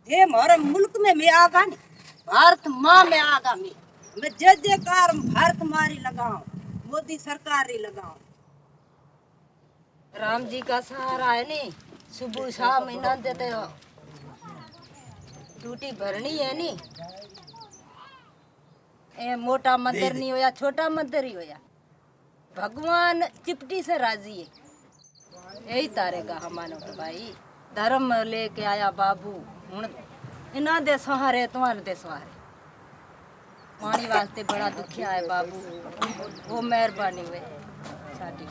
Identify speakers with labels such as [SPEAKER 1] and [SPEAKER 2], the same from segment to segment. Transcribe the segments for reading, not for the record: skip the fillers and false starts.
[SPEAKER 1] जे हमारे मुल्क में मैं आगा नहीं, भारत माँ में आगा मैं जय जयकार भारत मारी लगाऊं, मोदी सरकार ही लगाऊं। राम जी का सहारा है नी, सुबह शाम इन्हें देते हो, ड्यूटी भरनी है नी। ए मोटा मंदिर नहीं होया, छोटा मंदिर ही होया, भगवान चिपटी से राजी है। यही तारेगा हमानो तो भाई धर्म लेके आया बाबू हुण इना दे सहारे तुम्हारे दे सहारे पानी वास्ते बड़ा दुखिया है बाबू, वो मेहरबानी हुए साडी।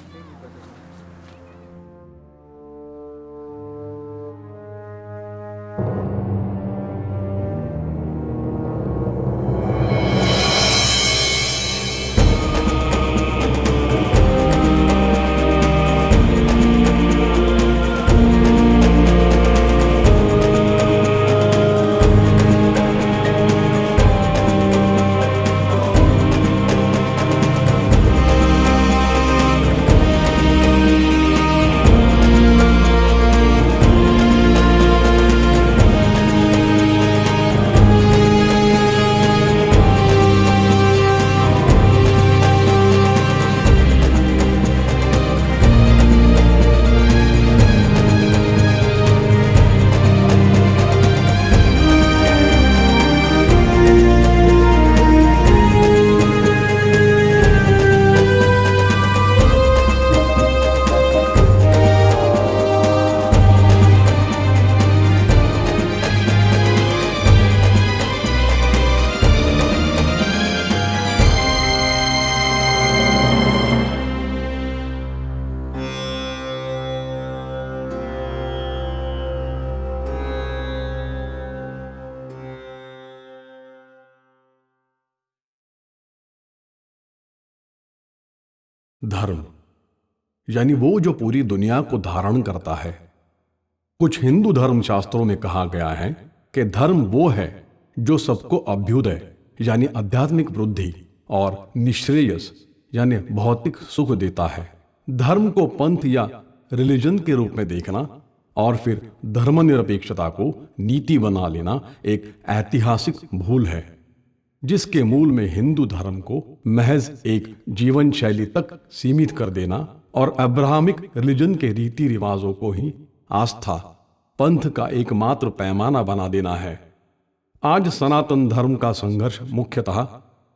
[SPEAKER 2] धर्म यानी वो जो पूरी दुनिया को धारण करता है। कुछ हिंदू धर्म शास्त्रों में कहा गया है कि धर्म वो है जो सबको अभ्युदय यानी आध्यात्मिक वृद्धि और निश्रेयस यानी भौतिक सुख देता है। धर्म को पंथ या रिलीजन के रूप में देखना और फिर धर्मनिरपेक्षता को नीति बना लेना एक ऐतिहासिक भूल है, जिसके मूल में हिंदू धर्म को महज एक जीवन शैली तक सीमित कर देना और अब्राहमिक रिलीजन के रीति रिवाजों को ही आस्था पंथ का एकमात्र पैमाना बना देना है। आज सनातन धर्म का संघर्ष मुख्यतः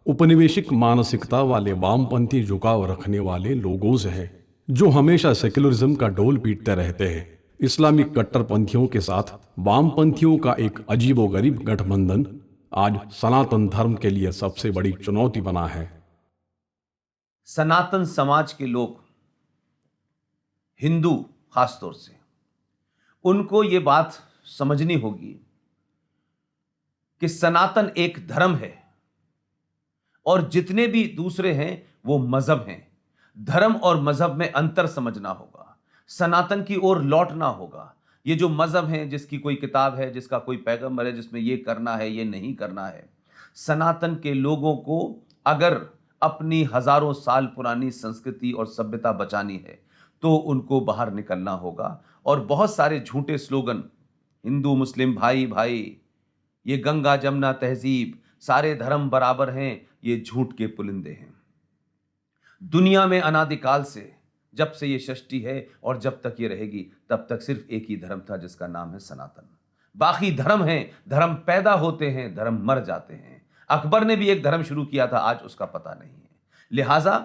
[SPEAKER 2] उपनिवेशिक मानसिकता वाले वामपंथी झुकाव रखने वाले लोगों से है, जो हमेशा सेक्युलरिज्म का डोल पीटते रहते हैं। इस्लामिक कट्टरपंथियों के साथ वामपंथियों का एक अजीबोगरीब गठबंधन आज सनातन धर्म के लिए सबसे बड़ी चुनौती बना है।
[SPEAKER 3] सनातन समाज के लोग, हिंदू खासतौर से, उनको ये बात समझनी होगी कि सनातन एक धर्म है और जितने भी दूसरे हैं वो मजहब हैं। धर्म और मजहब में अंतर समझना होगा, सनातन की ओर लौटना होगा। ये जो मजहब है, जिसकी कोई किताब है, जिसका कोई पैगंबर है, जिसमें ये करना है ये नहीं करना है, सनातन के लोगों को अगर अपनी हजारों साल पुरानी संस्कृति और सभ्यता बचानी है तो उनको बाहर निकलना होगा। और बहुत सारे झूठे स्लोगन, हिंदू मुस्लिम भाई भाई, ये गंगा जमुना तहजीब, सारे धर्म बराबर हैं, ये झूठ के पुलिंदे हैं। दुनिया में अनादिकाल से, जब से ये सृष्टि है और जब तक ये रहेगी, तब तक सिर्फ एक ही धर्म था जिसका नाम है सनातन। बाकी धर्म हैं, धर्म पैदा होते हैं, धर्म मर जाते हैं। अकबर ने भी एक धर्म शुरू किया था, आज उसका पता नहीं है। लिहाजा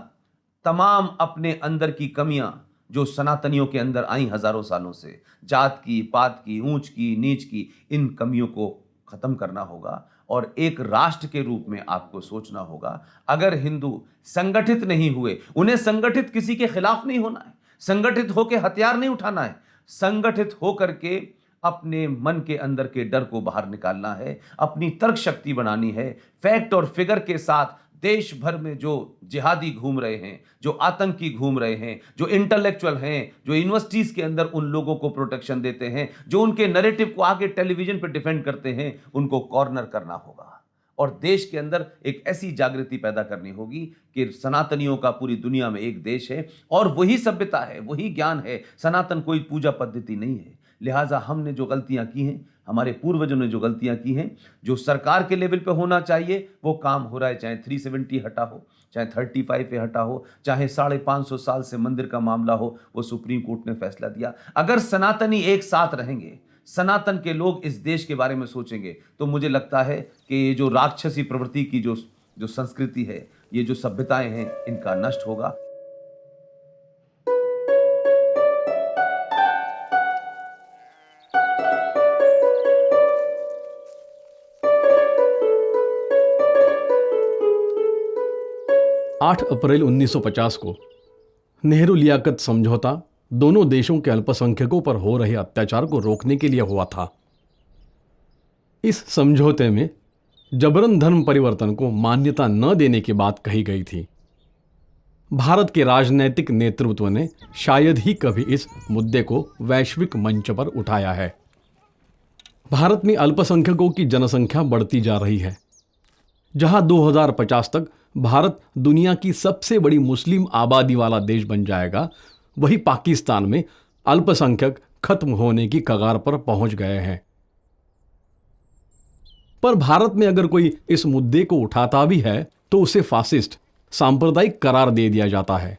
[SPEAKER 3] तमाम अपने अंदर की कमियां जो सनातनियों के अंदर आई हजारों सालों से, जात की, पात की, ऊंच की, नीच की, इन कमियों को खत्म करना होगा और एक राष्ट्र के रूप में आपको सोचना होगा। अगर हिंदू संगठित नहीं हुए, उन्हें संगठित किसी के खिलाफ नहीं होना है, संगठित होकर हथियार नहीं उठाना है, संगठित होकर के अपने मन के अंदर के डर को बाहर निकालना है, अपनी तर्क शक्ति बनानी है। फैक्ट और फिगर के साथ देश भर में जो जिहादी घूम रहे हैं, जो आतंकी घूम रहे हैं, जो इंटेलेक्चुअल हैं, जो यूनिवर्सिटीज के अंदर उन लोगों को प्रोटेक्शन देते हैं, जो उनके नैरेटिव को आगे टेलीविजन पर डिफेंड करते हैं, उनको कॉर्नर करना होगा। और देश के अंदर एक ऐसी जागृति पैदा करनी होगी कि सनातनियों का पूरी दुनिया में एक देश है और वही सभ्यता है, वही ज्ञान है। सनातन कोई पूजा पद्धति नहीं है, लिहाजा हमने जो गलतियां की हैं, हमारे पूर्वजों ने जो गलतियां की हैं, जो सरकार के लेवल पे होना चाहिए वो काम हो रहा है। चाहे 370 हटा हो, चाहे 35 पे हटा हो, चाहे 550 साल से मंदिर का मामला हो, वो सुप्रीम कोर्ट ने फैसला दिया। अगर सनातनी एक साथ रहेंगे, सनातन के लोग इस देश के बारे में सोचेंगे, तो मुझे लगता है कि ये जो राक्षसी प्रवृत्ति की जो जो संस्कृति है, ये जो सभ्यताएं हैं, इनका नष्ट होगा।
[SPEAKER 2] 8 अप्रैल 1950 को नेहरू लियाकत समझौता दोनों देशों के अल्पसंख्यकों पर हो रहे अत्याचार को रोकने के लिए हुआ था। इस समझौते में जबरन धर्म परिवर्तन को मान्यता न देने की बात कही गई थी। भारत के राजनैतिक नेतृत्व ने शायद ही कभी इस मुद्दे को वैश्विक मंच पर उठाया है। भारत में अल्पसंख्यकों की जनसंख्या बढ़ती जा रही है। जहां 2050 तक भारत दुनिया की सबसे बड़ी मुस्लिम आबादी वाला देश बन जाएगा, वही पाकिस्तान में अल्पसंख्यक खत्म होने की कगार पर पहुंच गए हैं। पर भारत में अगर कोई इस मुद्दे को उठाता भी है तो उसे फासिस्ट, सांप्रदायिक करार दे दिया जाता है।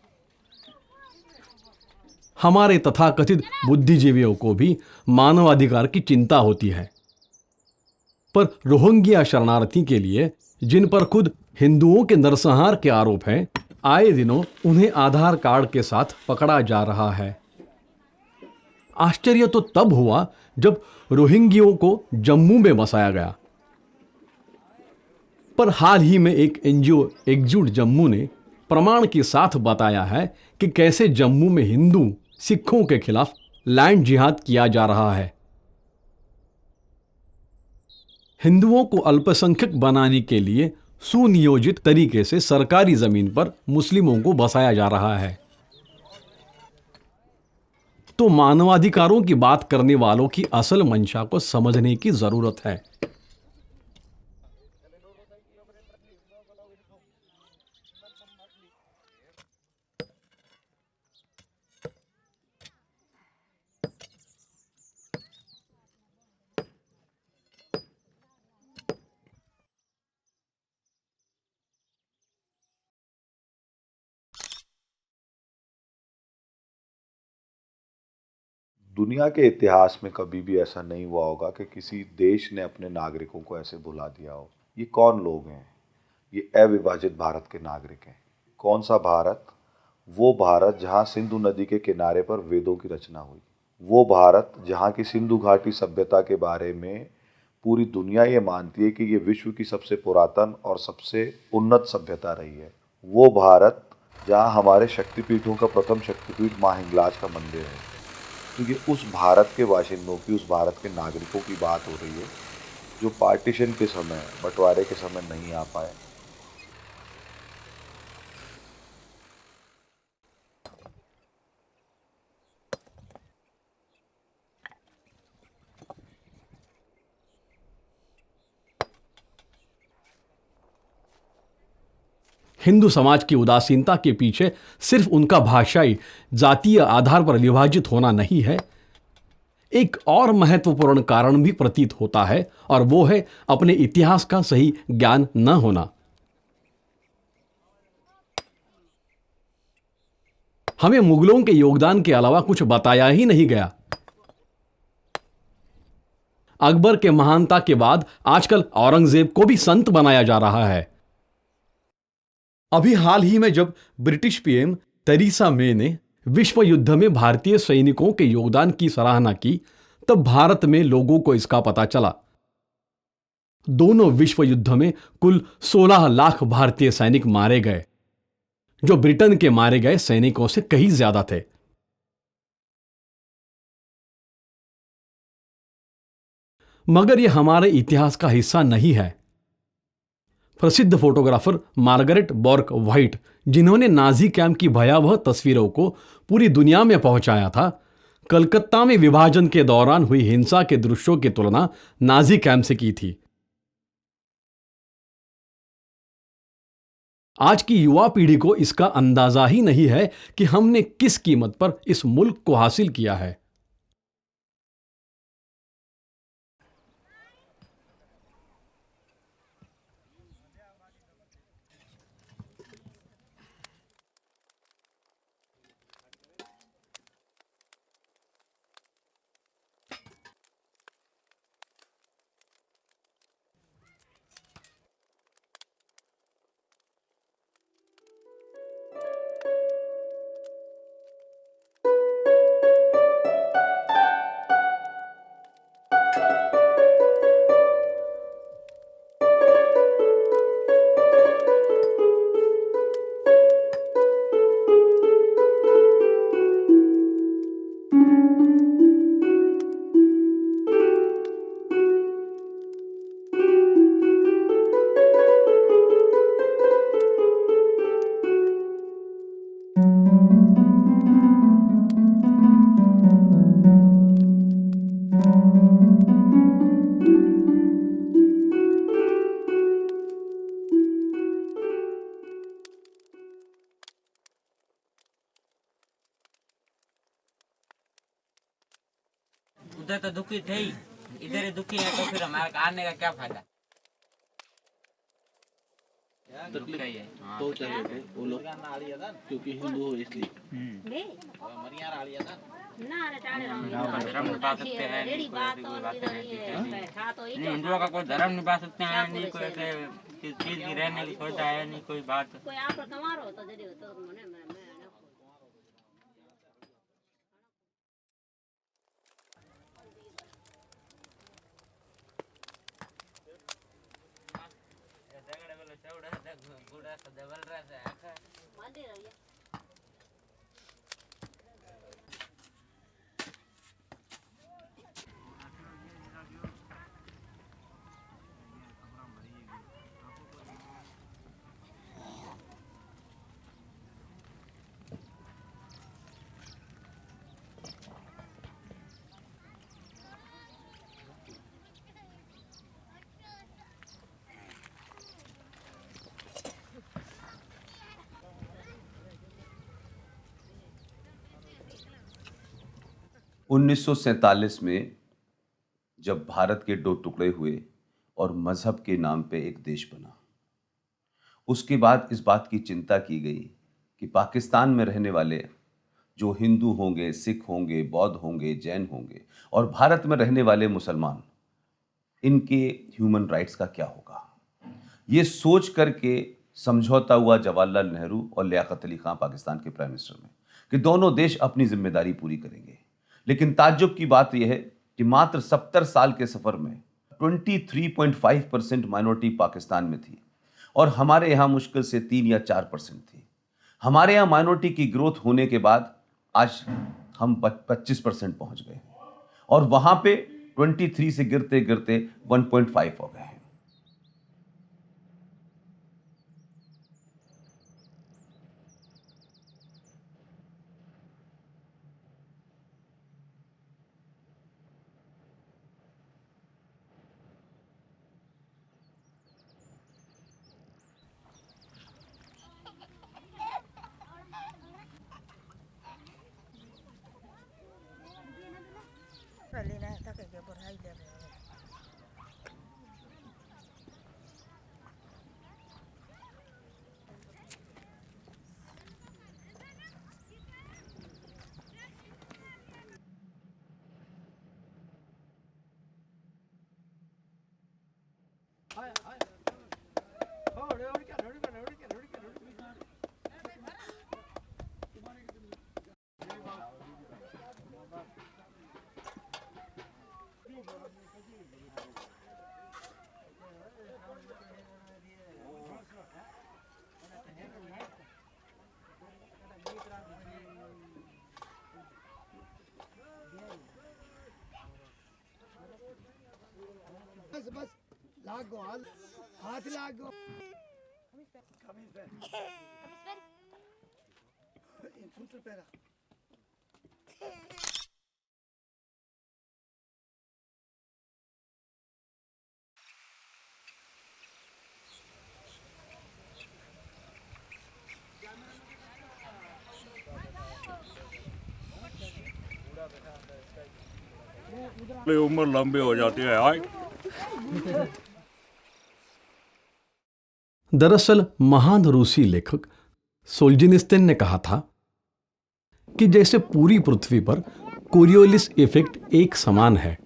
[SPEAKER 2] हमारे तथाकथित बुद्धिजीवियों को भी मानवाधिकार की चिंता होती है, पर रोहिंग्या शरणार्थी के लिए, जिन पर खुद हिंदुओं के नरसंहार के आरोप हैं, आए दिनों उन्हें आधार कार्ड के साथ पकड़ा जा रहा है। आश्चर्य तो तब हुआ जब रोहिंग्यों को जम्मू में बसाया गया। पर हाल ही में एक एनजीओ एकजुट जम्मू ने प्रमाण के साथ बताया है कि कैसे जम्मू में हिंदू सिखों के खिलाफ लैंड जिहाद किया जा रहा है। हिंदुओं को अल्पसंख्यक बनाने के लिए सुनियोजित तरीके से सरकारी जमीन पर मुस्लिमों को बसाया जा रहा है। तो मानवाधिकारों की बात करने वालों की असल मंशा को समझने की जरूरत है।
[SPEAKER 4] दुनिया के इतिहास में कभी भी ऐसा नहीं हुआ होगा कि किसी देश ने अपने नागरिकों को ऐसे भुला दिया हो। ये कौन लोग हैं? ये अविभाजित भारत के नागरिक हैं। कौन सा भारत? वो भारत जहाँ सिंधु नदी के किनारे पर वेदों की रचना हुई। वो भारत जहाँ की सिंधु घाटी सभ्यता के बारे में पूरी दुनिया ये मानती है कि ये विश्व की सबसे पुरातन और सबसे उन्नत सभ्यता रही है। वो भारत जहाँ हमारे शक्तिपीठों का प्रथम शक्तिपीठ माँ हिंगलाज का मंदिर है। तो ये उस भारत के बाशिंदों की, उस भारत के नागरिकों की बात हो रही है जो पार्टीशन के समय, बंटवारे के समय नहीं आ पाए।
[SPEAKER 2] हिंदू समाज की उदासीनता के पीछे सिर्फ उनका भाषाई, जातीय आधार पर विभाजित होना नहीं है, एक और महत्वपूर्ण कारण भी प्रतीत होता है, और वो है अपने इतिहास का सही ज्ञान न होना। हमें मुगलों के योगदान के अलावा कुछ बताया ही नहीं गया। अकबर के महानता के बाद आजकल औरंगजेब को भी संत बनाया जा रहा है। अभी हाल ही में जब ब्रिटिश पीएम तेरेसा मे ने विश्व युद्ध में भारतीय सैनिकों के योगदान की सराहना की, तब भारत में लोगों को इसका पता चला। दोनों विश्व युद्ध में कुल 16 लाख भारतीय सैनिक मारे गए, जो ब्रिटेन के मारे गए सैनिकों से कहीं ज्यादा थे। मगर यह हमारे इतिहास का हिस्सा नहीं है। प्रसिद्ध फोटोग्राफर मार्गरेट बॉर्क व्हाइट, जिन्होंने नाजी कैंप की भयावह तस्वीरों को पूरी दुनिया में पहुंचाया था, कलकत्ता में विभाजन के दौरान हुई हिंसा के दृश्यों की तुलना नाजी कैंप से की थी। आज की युवा पीढ़ी को इसका अंदाजा ही नहीं है कि हमने किस कीमत पर इस मुल्क को हासिल किया है।
[SPEAKER 5] उधर तो दुखी थे ही, इधर ही दुखी है तो फिर हमारे आने का क्या फायदा।
[SPEAKER 6] तकलीफ तो चले थे वो लोग क्योंकि हिंदू हो इसलिए।
[SPEAKER 5] धर्म निभा सकते हैं नहीं, कोई कोई बातें नहीं, नहीं हिंदुओं का कोई धर्म निभा सकते हैं नहीं, कोई ऐसे किस चीज की रहने की सोचा है नहीं, कोई बात।
[SPEAKER 3] उन्नीस में जब भारत के 2 टुकड़े हुए और मजहब के नाम पे एक देश बना, उसके बाद इस बात की चिंता की गई कि पाकिस्तान में रहने वाले जो हिंदू होंगे, सिख होंगे, बौद्ध होंगे, जैन होंगे और भारत में रहने वाले मुसलमान, इनके ह्यूमन राइट्स का क्या होगा। ये सोच करके समझौता हुआ जवाहरलाल नेहरू और लियाकत अली खान पाकिस्तान के प्राइम मिनिस्टर में कि दोनों देश अपनी जिम्मेदारी पूरी करेंगे। लेकिन ताज्जुब की बात यह है कि मात्र 70 साल के सफर में 23.5% माइनॉरिटी पाकिस्तान में थी और हमारे यहाँ मुश्किल से 3 या 4% थी। हमारे यहाँ माइनॉरिटी की ग्रोथ होने के बाद आज हम 25% पहुंच गए और वहां पे 23 से गिरते गिरते 1.5 हो गए हैं।
[SPEAKER 7] बस बस लागो हाथ लागो सूत्र पहरा
[SPEAKER 8] उम्र लंबी हो जाती है।
[SPEAKER 2] दरअसल महान रूसी लेखक सोल्जिनिस्तिन ने कहा था कि जैसे पूरी पृथ्वी पर कोरियोलिस इफेक्ट एक समान है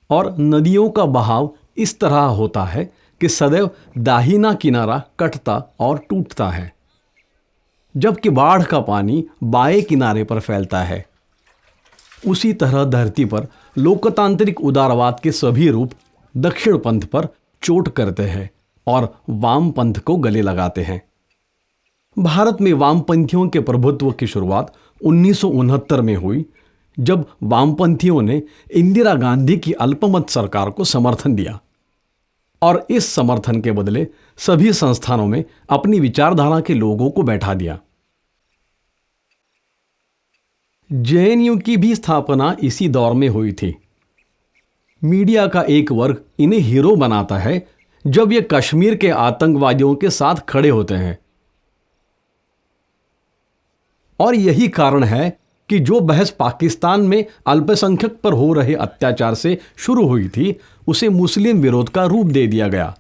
[SPEAKER 2] और नदियों का बहाव इस तरह होता है कि सदैव दाहिना किनारा कटता और टूटता है, जबकि बाढ़ का पानी बाएं किनारे पर फैलता है। उसी तरह धरती पर लोकतांत्रिक उदारवाद के सभी रूप दक्षिण पंथ पर चोट करते हैं और वाम पंथ को गले लगाते हैं। भारत में वामपंथियों के प्रभुत्व की शुरुआत 1969 में हुई, जब वामपंथियों ने इंदिरा गांधी की अल्पमत सरकार को समर्थन दिया और इस समर्थन के बदले सभी संस्थानों में अपनी विचारधारा के लोगों को बैठा दिया। जेएनयू की भी स्थापना इसी दौर में हुई थी। मीडिया का एक वर्ग इन्हें हीरो बनाता है जब ये कश्मीर के आतंकवादियों के साथ खड़े होते हैं, और यही कारण है कि जो बहस पाकिस्तान में अल्पसंख्यक पर हो रहे अत्याचार से शुरू हुई थी, उसे मुस्लिम विरोध का रूप दे दिया गया।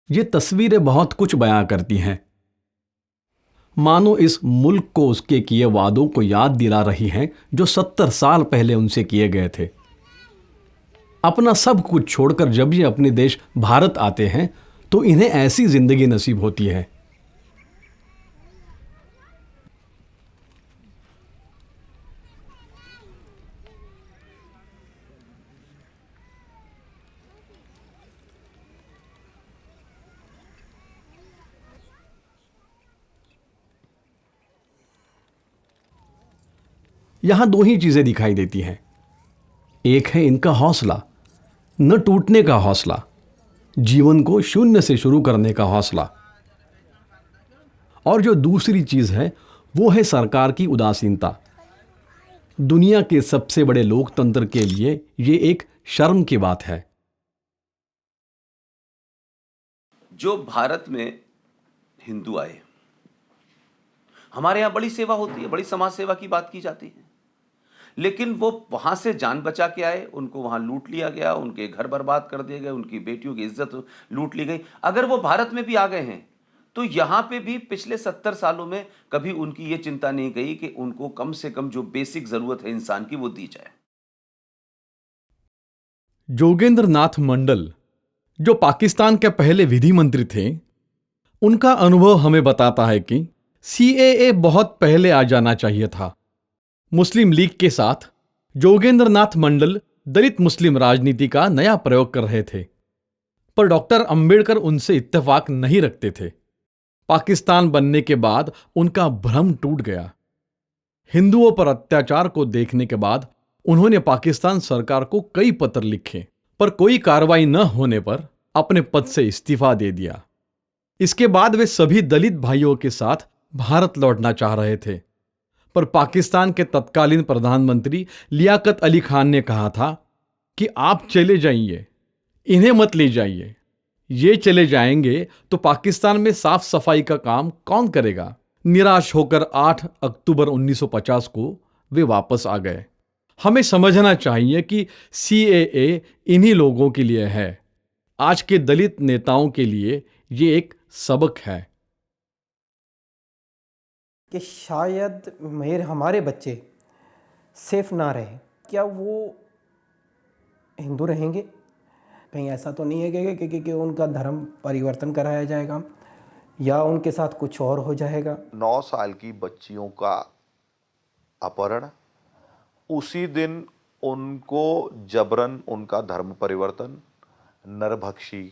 [SPEAKER 2] ये तस्वीरें बहुत कुछ बयां करती हैं। मानो इस मुल्क को उसके किए वादों को याद दिला रही हैं जो 70 साल पहले उनसे किए गए थे। अपना सब कुछ छोड़कर जब ये अपने देश भारत आते हैं तो इन्हें ऐसी जिंदगी नसीब होती है। यहां दो ही चीजें दिखाई देती हैं। एक है इनका हौसला, न टूटने का हौसला, जीवन को शून्य से शुरू करने का हौसला, और जो दूसरी चीज है वो है सरकार की उदासीनता। दुनिया के सबसे बड़े लोकतंत्र के लिए ये एक शर्म की बात है।
[SPEAKER 3] जो भारत में हिंदू आए, हमारे यहां बड़ी सेवा होती है, बड़ी समाज सेवा की बात की जाती है, लेकिन वो वहां से जान बचा के आए, उनको वहां लूट लिया गया, उनके घर बर्बाद कर दिए गए, उनकी बेटियों की इज्जत लूट ली गई। अगर वो भारत में भी आ गए हैं तो यहां पे भी पिछले 70 सालों में कभी उनकी ये चिंता नहीं गई कि उनको कम से कम जो बेसिक जरूरत है इंसान की वो दी जाए।
[SPEAKER 2] जोगेंद्र नाथ मंडल, जो पाकिस्तान के पहले विधि मंत्री थे, उनका अनुभव हमें बताता है कि सीएए बहुत पहले आ जाना चाहिए था। मुस्लिम लीग के साथ जोगेंद्र नाथ मंडल दलित मुस्लिम राजनीति का नया प्रयोग कर रहे थे, पर डॉक्टर अंबेडकर उनसे इत्तेफाक नहीं रखते थे। पाकिस्तान बनने के बाद उनका भ्रम टूट गया। हिंदुओं पर अत्याचार को देखने के बाद उन्होंने पाकिस्तान सरकार को कई पत्र लिखे, पर कोई कार्रवाई न होने पर अपने पद से इस्तीफा दे दिया। इसके बाद वे सभी दलित भाइयों के साथ भारत लौटना चाह रहे थे, पर पाकिस्तान के तत्कालीन प्रधानमंत्री लियाकत अली खान ने कहा था कि आप चले जाइए, इन्हें मत ले जाइए। ये चले जाएंगे तो पाकिस्तान में साफ सफाई का काम कौन करेगा। निराश होकर 8 अक्टूबर 1950 को वे वापस आ गए। हमें समझना चाहिए कि सीएए इन्हीं लोगों के लिए है। आज के दलित नेताओं के लिए ये एक सबक है
[SPEAKER 9] कि शायद हमारे बच्चे सेफ ना रहे। क्या वो हिंदू रहेंगे? कहीं ऐसा तो नहीं है कि उनका धर्म परिवर्तन कराया जाएगा या उनके साथ कुछ और हो जाएगा।
[SPEAKER 4] 9 साल की बच्चियों का अपहरण, उसी दिन उनको जबरन उनका धर्म परिवर्तन, नरभक्षी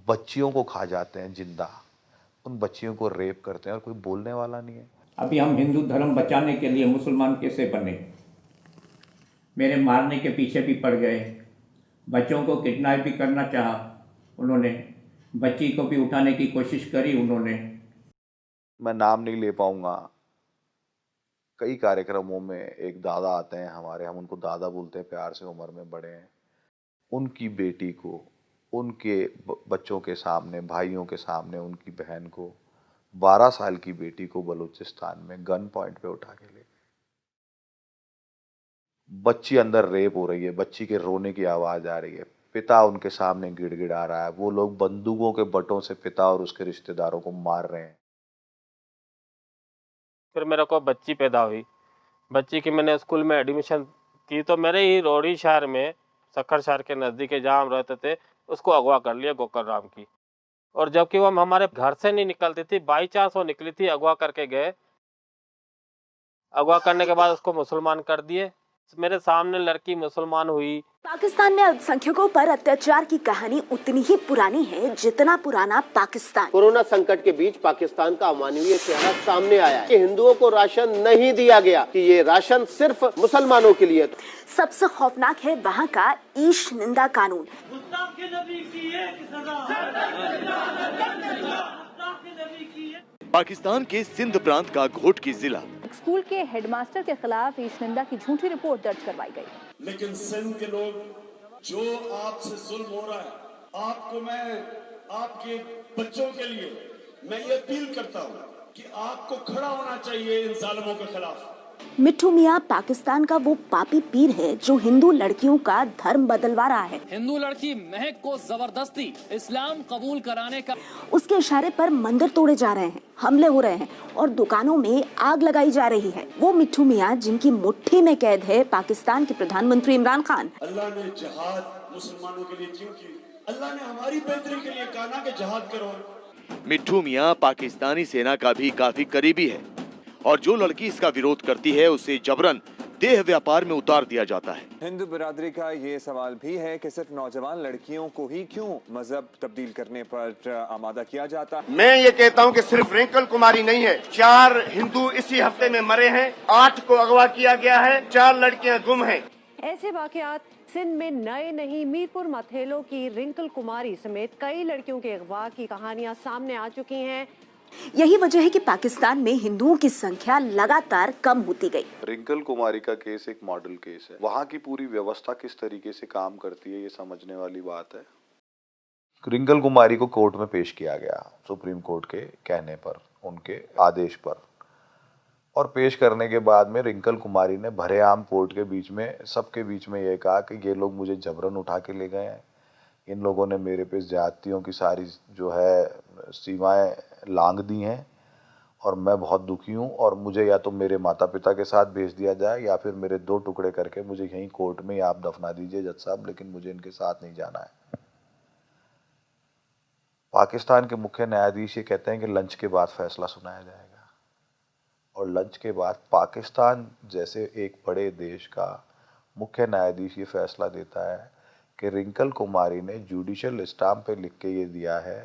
[SPEAKER 4] बच्चियों को खा जाते हैं जिंदा, उन बच्चियों को रेप करते हैं और कोई बोलने वाला नहीं है।
[SPEAKER 10] अभी हम हिंदू धर्म बचाने के लिए मुसलमान कैसे बने? मेरे मारने के पीछे भी पड़ गए, बच्चों को किडनैप भी करना चाहा उन्होंने, बच्ची को भी उठाने की कोशिश करी उन्होंने।
[SPEAKER 4] मैं नाम नहीं ले पाऊंगा। कई कार्यक्रमों में एक दादा आते हैं हमारे, हम उनको दादा बोलते हैं प्यार से, उम्र में बड़े हैं। उनकी बेटी को उनके बच्चों के सामने, भाइयों के सामने, उनकी बहन को, 12 साल की बेटी को बलूचिस्तान में गन पॉइंट पे उठा के ले, बच्ची अंदर रेप हो रही है, बच्ची के रोने की आवाज आ रही है, पिता उनके सामने गिड़गिड़ा रहा है, वो लोग बंदूकों के बटों से पिता और उसके रिश्तेदारों को मार रहे हैं।
[SPEAKER 11] फिर मेरे को बच्ची पैदा हुई, बच्ची की मैंने स्कूल में एडमिशन की तो मेरे ही रोड़ी शहर में, सक्खर शहर के नज़दीक जहाँ हम रहते थे, उसको अगवा कर लिया गोकर राम की। और जबकि वो हमारे घर से नहीं निकलती थी, बाई चांस वो निकली थी, अगवा करके गए। अगवा करने के बाद उसको मुसलमान कर दिए। मेरे सामने लड़की मुसलमान हुई।
[SPEAKER 12] पाकिस्तान में अल्पसंख्यकों पर अत्याचार की कहानी उतनी ही पुरानी है जितना पुराना पाकिस्तान।
[SPEAKER 13] कोरोना संकट के बीच पाकिस्तान का अमानवीय चेहरा सामने आया है कि हिंदुओं को राशन नहीं दिया गया, कि ये राशन सिर्फ मुसलमानों के लिए।
[SPEAKER 12] सबसे खौफनाक है वहाँ का ईश निंदा कानून।
[SPEAKER 14] पाकिस्तान के सिंध प्रांत का घोटकी जिला,
[SPEAKER 15] स्कूल के हेडमास्टर के खिलाफ ईशनिंदा की झूठी रिपोर्ट दर्ज करवाई गई।
[SPEAKER 16] लेकिन सिंध के लोग, जो आपसे जुल्म हो रहा है, आपको मैं आपके बच्चों के लिए मैं ये अपील करता हूँ कि आपको खड़ा होना चाहिए इन जालिमों के खिलाफ।
[SPEAKER 12] मिट्ठू मियां पाकिस्तान का वो पापी पीर है जो हिंदू लड़कियों का धर्म बदलवा रहा है।
[SPEAKER 17] हिंदू लड़की महक को जबरदस्ती इस्लाम कबूल कराने का
[SPEAKER 12] उसके इशारे पर मंदिर तोड़े जा रहे हैं, हमले हो रहे हैं और दुकानों में आग लगाई जा रही है। वो मिट्ठू मियां जिनकी मुट्ठी में कैद है पाकिस्तान के प्रधानमंत्री इमरान खान।
[SPEAKER 16] अल्लाह ने जिहाद मुसलमानों के लिए क्यों की? अल्लाह ने हमारी बेहतरी के लिए कहा ना कि जिहाद करो।
[SPEAKER 14] मिट्ठू मियां पाकिस्तानी सेना का भी काफी करीबी है और जो लड़की इसका विरोध करती है उसे जबरन देह व्यापार में उतार दिया जाता है।
[SPEAKER 18] हिंदू बिरादरी का ये सवाल भी है कि सिर्फ नौजवान लड़कियों को ही क्यों मजहब तब्दील करने पर आमादा किया जाता है।
[SPEAKER 13] मैं ये कहता हूँ कि सिर्फ रिंकल कुमारी नहीं है, 4 हिंदू इसी हफ्ते में मरे हैं, 8 को अगवा किया गया है, 4 लड़कियां गुम हैं।
[SPEAKER 19] ऐसे वाकयात सिंध में नए नहीं। मीरपुर मथेलो की रिंकल कुमारी समेत कई लड़कियों के अगवा की कहानियां सामने आ चुकी हैं।
[SPEAKER 12] यही वजह है कि पाकिस्तान में हिंदुओं की संख्या लगातार कम होती गई।
[SPEAKER 4] रिंकल कुमारी का केस एक मॉडल केस है। वहाँ की पूरी व्यवस्था किस तरीके से काम करती है ये समझने वाली बात है। रिंकल कुमारी को कोर्ट में पेश किया गया सुप्रीम कोर्ट के कहने पर, उनके आदेश पर, और पेश करने के बाद में रिंकल कुमारी ने भरेआम कोर्ट के बीच में, सबके बीच में ये कहा कि ये लोग मुझे जबरन उठा के ले गए हैं, इन लोगों ने मेरे पे ज्यादतियों की सारी जो है सीमाएं लांघ दी हैं और मैं बहुत दुखी हूँ और मुझे या तो मेरे माता पिता के साथ भेज दिया जाए या फिर मेरे 2 टुकड़े करके मुझे यहीं कोर्ट में ही आप दफना दीजिए जज साहब, लेकिन मुझे इनके साथ नहीं जाना है। पाकिस्तान के मुख्य न्यायाधीश ये कहते हैं कि लंच के बाद फैसला सुनाया जाएगा और लंच के बाद पाकिस्तान जैसे एक बड़े देश का मुख्य न्यायाधीश ये फैसला देता है कि रिंकल कुमारी ने जुडिशियल स्टाम्प पे लिख के ये दिया है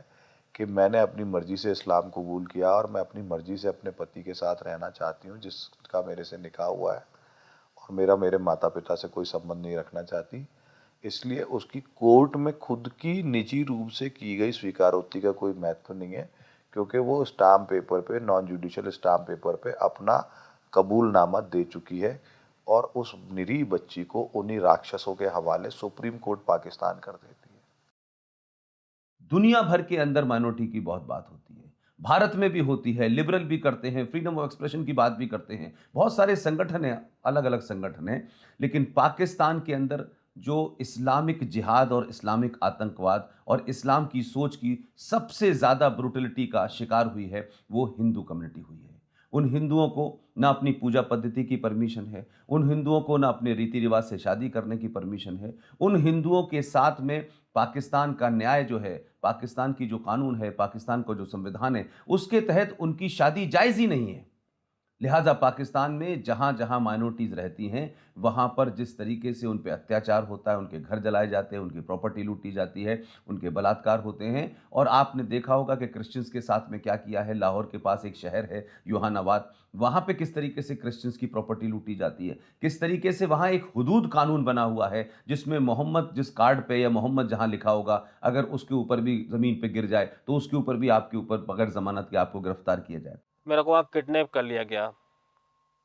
[SPEAKER 4] कि मैंने अपनी मर्जी से इस्लाम कबूल किया और मैं अपनी मर्जी से अपने पति के साथ रहना चाहती हूँ जिसका मेरे से निकाह हुआ है और मेरे माता पिता से कोई संबंध नहीं रखना चाहती। इसलिए उसकी कोर्ट में खुद की निजी रूप से की गई स्वीकारोक्ति का कोई महत्व नहीं है, क्योंकि वो स्टाम्प पेपर पे, नॉन जुडिशियल स्टाम्प पेपर पे अपना कबूलनामा दे चुकी है और उस निरीह बच्ची को उन्हीं राक्षसों के हवाले सुप्रीम कोर्ट पाकिस्तान कर देती है।
[SPEAKER 3] दुनिया भर के अंदर माइनॉरिटी की बहुत बात होती है, भारत में भी होती है, लिबरल भी करते हैं, फ्रीडम ऑफ एक्सप्रेशन की बात भी करते हैं, बहुत सारे संगठन हैं, अलग अलग संगठन हैं, लेकिन पाकिस्तान के अंदर जो इस्लामिक जिहाद और इस्लामिक आतंकवाद और इस्लाम की सोच की सबसे ज़्यादा ब्रूटलिटी का शिकार हुई है वो हिंदू कम्युनिटी हुई है। उन हिंदुओं को ना अपनी पूजा पद्धति की परमिशन है, उन हिंदुओं को ना अपने रीति रिवाज से शादी करने की परमिशन है, उन हिंदुओं के साथ में पाकिस्तान का न्याय जो है, पाकिस्तान की जो कानून है, पाकिस्तान का जो संविधान है, उसके तहत उनकी शादी जायज़ ही नहीं है। लिहाजा पाकिस्तान में जहाँ जहाँ माइनॉरिटीज़ रहती हैं वहाँ पर जिस तरीके से उन पर अत्याचार होता है, उनके घर जलाए जाते हैं, उनकी प्रॉपर्टी लूटी जाती है, उनके बलात्कार होते हैं। और आपने देखा होगा कि क्रिश्चियंस के साथ में क्या किया है। लाहौर के पास एक शहर है योहानाबाद, वहाँ पे किस तरीके से क्रिश्चियंस की प्रॉपर्टी लूटी जाती है, किस तरीके से वहाँ एक हुदूद कानून बना हुआ है जिसमें मोहम्मद जिस कार्ड पे या मोहम्मद जहाँ लिखा होगा अगर उसके ऊपर भी ज़मीन पे गिर जाए तो उसके ऊपर भी आपके ऊपर बगैर ज़मानत के आपको गिरफ्तार किया जाए।
[SPEAKER 11] मेरे को वहाँ किडनैप कर लिया गया,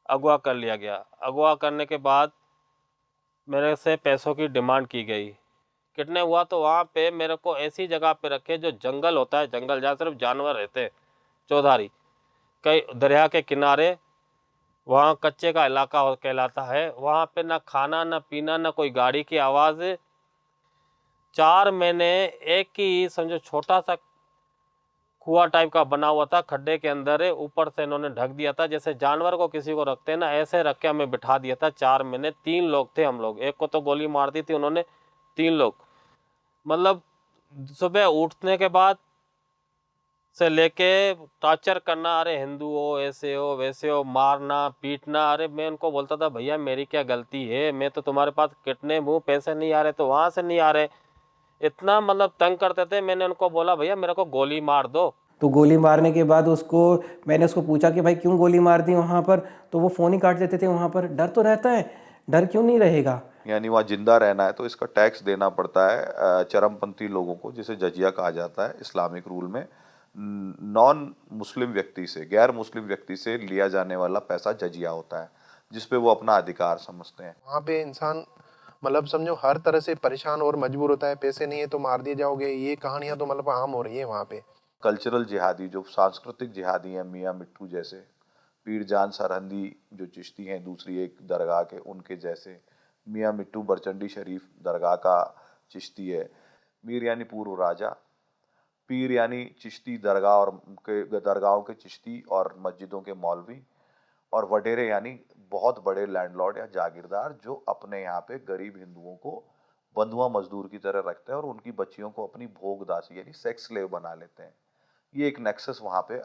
[SPEAKER 11] अगवा कर लिया गया। अगवा करने के बाद मेरे से पैसों की डिमांड की गई। किडनैप हुआ तो वहाँ पे मेरे को ऐसी जगह पे रखे जो जंगल होता है, जंगल जहाँ सिर्फ जानवर रहते हैं, चौधारी, कई दरिया के किनारे, वहाँ कच्चे का इलाका कहलाता है। वहाँ पे ना खाना ना पीना ना कोई गाड़ी की आवाज़। 4 महीने एक ही समझो छोटा सा कुआं टाइप का बना हुआ था, खड्डे के अंदर है, ऊपर से इन्होंने ढक दिया था जैसे जानवर को किसी को रखते हैं ना, ऐसे रख के हमें बिठा दिया था। 4 महीने 3 लोग थे हम लोग, एक को तो गोली मार दी थी उन्होंने, 3 लोग। मतलब सुबह उठने के बाद से लेके टॉर्चर करना, अरे हिंदू हो, ऐसे हो वैसे हो, मारना पीटना। अरे मैं उनको बोलता था भैया मेरी क्या गलती है, मैं तो तुम्हारे पास किडनैप हूँ, पैसे नहीं आ रहे तो वहाँ से नहीं आ रहे, इतना मतलब तंग करते थे। मैंने उनको बोला भैया मेरे को गोली मार दो।
[SPEAKER 9] तो गोली मारने के बाद मैंने उसको पूछा कि भाई क्यों गोली मार दी वहाँ पर, तो वो फ़ोन ही काट देते थे। वहाँ पर डर तो रहता है, डर क्यों नहीं रहेगा।
[SPEAKER 4] यानी वहाँ जिंदा रहना है तो इसका टैक्स देना पड़ता है चरमपंथी लोगों को, जिसे जजिया कहा जाता है इस्लामिक रूल में। नॉन मुस्लिम व्यक्ति से, गैर मुस्लिम व्यक्ति से लिया जाने वाला पैसा जजिया होता है, जिसपे वो अपना अधिकार समझते हैं।
[SPEAKER 20] वहाँ पे इंसान मतलब समझो हर तरह से परेशान और मजबूर होता है, पैसे नहीं है तो मार दिए जाओगे, ये कहानियां तो मतलब आम हो रही है वहाँ पे।
[SPEAKER 4] कल्चरल जिहादी, जो सांस्कृतिक जिहादी हैं, मियाँ मिट्ठू जैसे, पीर जान सरहंदी जो चिश्ती हैं दूसरी एक दरगाह के, उनके जैसे, मियाँ मिट्ठू बरचंडी शरीफ दरगाह का चिश्ती है, मीर यानी पूर्व राजा, पीर यानी चिश्ती दरगाह और के दरगाहों के चिश्ती और मस्जिदों के मौलवी, और वडेरे यानी बहुत बड़े लैंडलॉर्ड या जागीरदार जो अपने यहाँ पे गरीब हिंदुओं को बंधुआ मजदूर की तरह रखते हैं और उनकी बच्चियों को अपनी भोग दासी यानी सेक्स स्लेव बना लेते हैं। ये एक नेक्सस वहाँ पे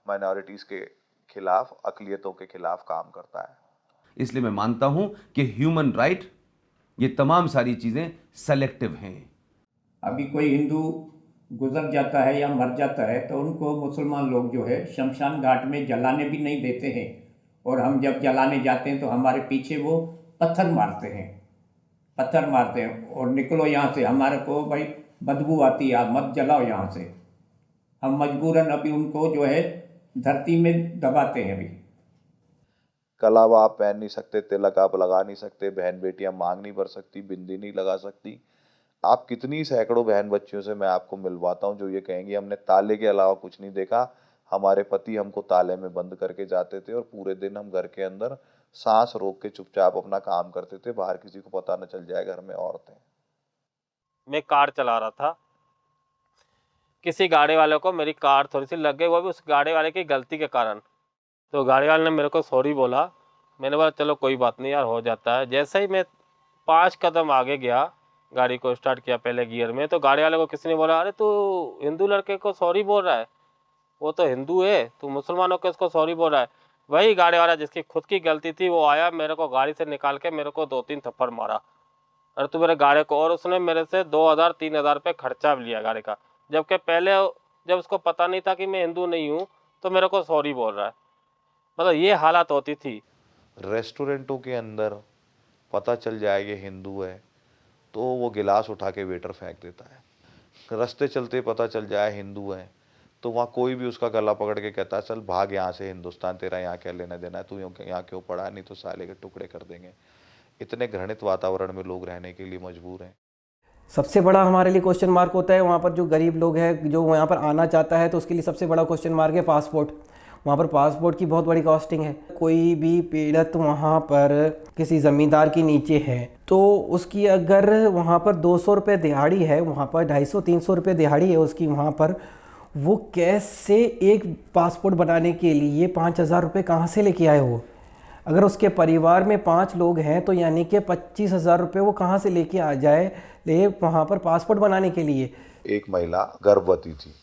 [SPEAKER 4] माइनॉरिटीज़ के खिलाफ, अकलियतों के खिलाफ काम करता है।
[SPEAKER 3] इसलिए मैं मानता हूं कि ह्यूमन राइट, ये तमाम सारी चीजें सेलेक्टिव हैं।
[SPEAKER 10] अभी कोई हिंदू गुजर जाता है या मर जाता है तो उनको मुसलमान लोग जो है शमशान घाट में जलाने भी नहीं देते हैं, और हम जब जलाने जाते हैं तो हमारे पीछे वो पत्थर मारते हैं और निकलो यहाँ से, हमारे को भाई बदबू आती है, आप मत जलाओ यहाँ से। हम मजबूरन अभी उनको जो है धरती में दबाते हैं। अभी
[SPEAKER 4] कलावा आप पहन नहीं सकते, तिलक आप लगा नहीं सकते, बहन बेटियां मांग नहीं भर सकती, बिंदी नहीं लगा सकती। आप कितनी सैकड़ों बहन बच्चियों से मैं आपको मिलवाता हूं जो ये कहेंगी हमने ताले के अलावा कुछ नहीं देखा, हमारे पति हमको ताले में बंद करके जाते थे और पूरे दिन हम घर के अंदर सांस रोक के चुपचाप अपना काम करते थे, बाहर किसी को पता न चल जाए घर में औरतें।
[SPEAKER 11] मैं कार चला रहा था, किसी गाड़ी वाले को मेरी कार थोड़ी सी लग गई, वो भी उस गाड़ी वाले की गलती के कारण। तो गाड़ी वाले ने मेरे को सॉरी बोला, मैंने बोला चलो कोई बात नहीं यार, हो जाता है। जैसे ही मैं 5 कदम आगे गया, गाड़ी को स्टार्ट किया पहले गियर में, तो गाड़ी वाले को किसी ने बोला अरे तू हिंदू लड़के को सॉरी बोल रहा है, वो तो हिंदू है, तू मुसलमानों के उसको सॉरी बोल रहा है। वही गाड़ी वाला जिसकी खुद की गलती थी वो आया, मेरे को गाड़ी से निकाल के मेरे को 2-3 थप्पड़ मारा, अरे तू मेरे गाड़ी को, और उसने मेरे से 2000-3000 रुपये खर्चा भी लिया गाड़ी का, जबकि पहले जब उसको पता नहीं था कि मैं हिंदू नहीं हूँ तो मेरे को सॉरी बोल रहा है। मतलब ये हालत होती थी।
[SPEAKER 4] रेस्टोरेंटों के अंदर पता चल जाए ये हिंदू है तो वो गिलास उठा के वेटर फेंक देता है। रास्ते चलते पता चल जाए हिंदू है तो वहाँ कोई भी उसका गला पकड़ के कहता है चल भाग यहाँ से हिंदुस्तान, तेरा यहाँ क्या लेना देना है, तू यहाँ क्यों पड़ा, नहीं तो साले के टुकड़े कर देंगे। इतने घृणित वातावरण में लोग रहने के लिए मजबूर हैं।
[SPEAKER 9] सबसे बड़ा हमारे लिए क्वेश्चन मार्क होता है वहाँ पर जो गरीब लोग हैं, जो यहाँ पर आना चाहता है तो उसके लिए सबसे बड़ा क्वेश्चन मार्क है पासपोर्ट। वहाँ पर पासपोर्ट की बहुत बड़ी कॉस्टिंग है। कोई भी पीड़ित वहाँ पर किसी ज़मींदार के नीचे है तो उसकी अगर वहाँ पर 200 रुपये दिहाड़ी है, वहाँ पर 250-300 रुपये दिहाड़ी है उसकी, वहाँ पर वो कैसे एक पासपोर्ट बनाने के लिए 5000 रुपये कहाँ से लेके आए वो? अगर उसके परिवार में 5 लोग हैं तो यानी कि 25,000 रुपये वो कहाँ से लेके आ जाए ले वहाँ पर पासपोर्ट बनाने के लिए।
[SPEAKER 4] एक महिला गर्भवती थी,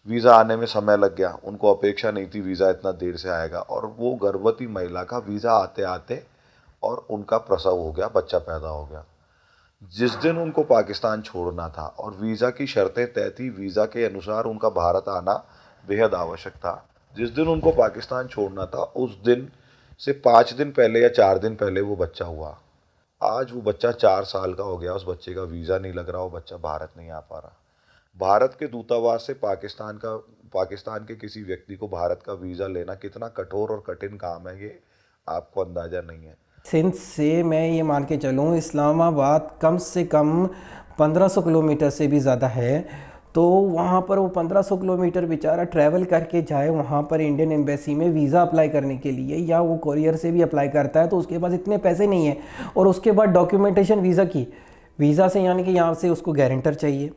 [SPEAKER 4] वीज़ा आने में समय लग गया, उनको अपेक्षा नहीं थी वीज़ा इतना देर से आएगा, और वो गर्भवती महिला का वीज़ा आते आते और उनका प्रसव हो गया, बच्चा पैदा हो गया। जिस दिन उनको पाकिस्तान छोड़ना था और वीज़ा की शर्तें तय थी, वीज़ा के अनुसार उनका भारत आना बेहद आवश्यक था, जिस दिन उनको पाकिस्तान छोड़ना था उस दिन से 5 दिन पहले या 4 दिन पहले वो बच्चा हुआ। आज वो बच्चा 4 साल का हो गया, उस बच्चे का वीज़ा नहीं लग रहा, वो बच्चा भारत नहीं आ पा रहा। भारत के दूतावास से पाकिस्तान के किसी व्यक्ति को भारत का वीज़ा लेना कितना कठोर और कठिन काम है, ये आपको अंदाज़ा नहीं है।
[SPEAKER 9] सिंध से मैं ये मान के चलूँ इस्लामाबाद कम से कम 1500 किलोमीटर से भी ज़्यादा है, तो वहाँ पर वो 1500 किलोमीटर बेचारा ट्रैवल करके जाए वहाँ पर इंडियन एम्बेसी में वीज़ा अप्लाई करने के लिए, या वो कोरियर से भी अप्लाई करता है तो उसके पास इतने पैसे नहीं है। और उसके बाद डॉक्यूमेंटेशन वीज़ा की, वीज़ा से यानी कि यहाँ से उसको गारंटर चाहिए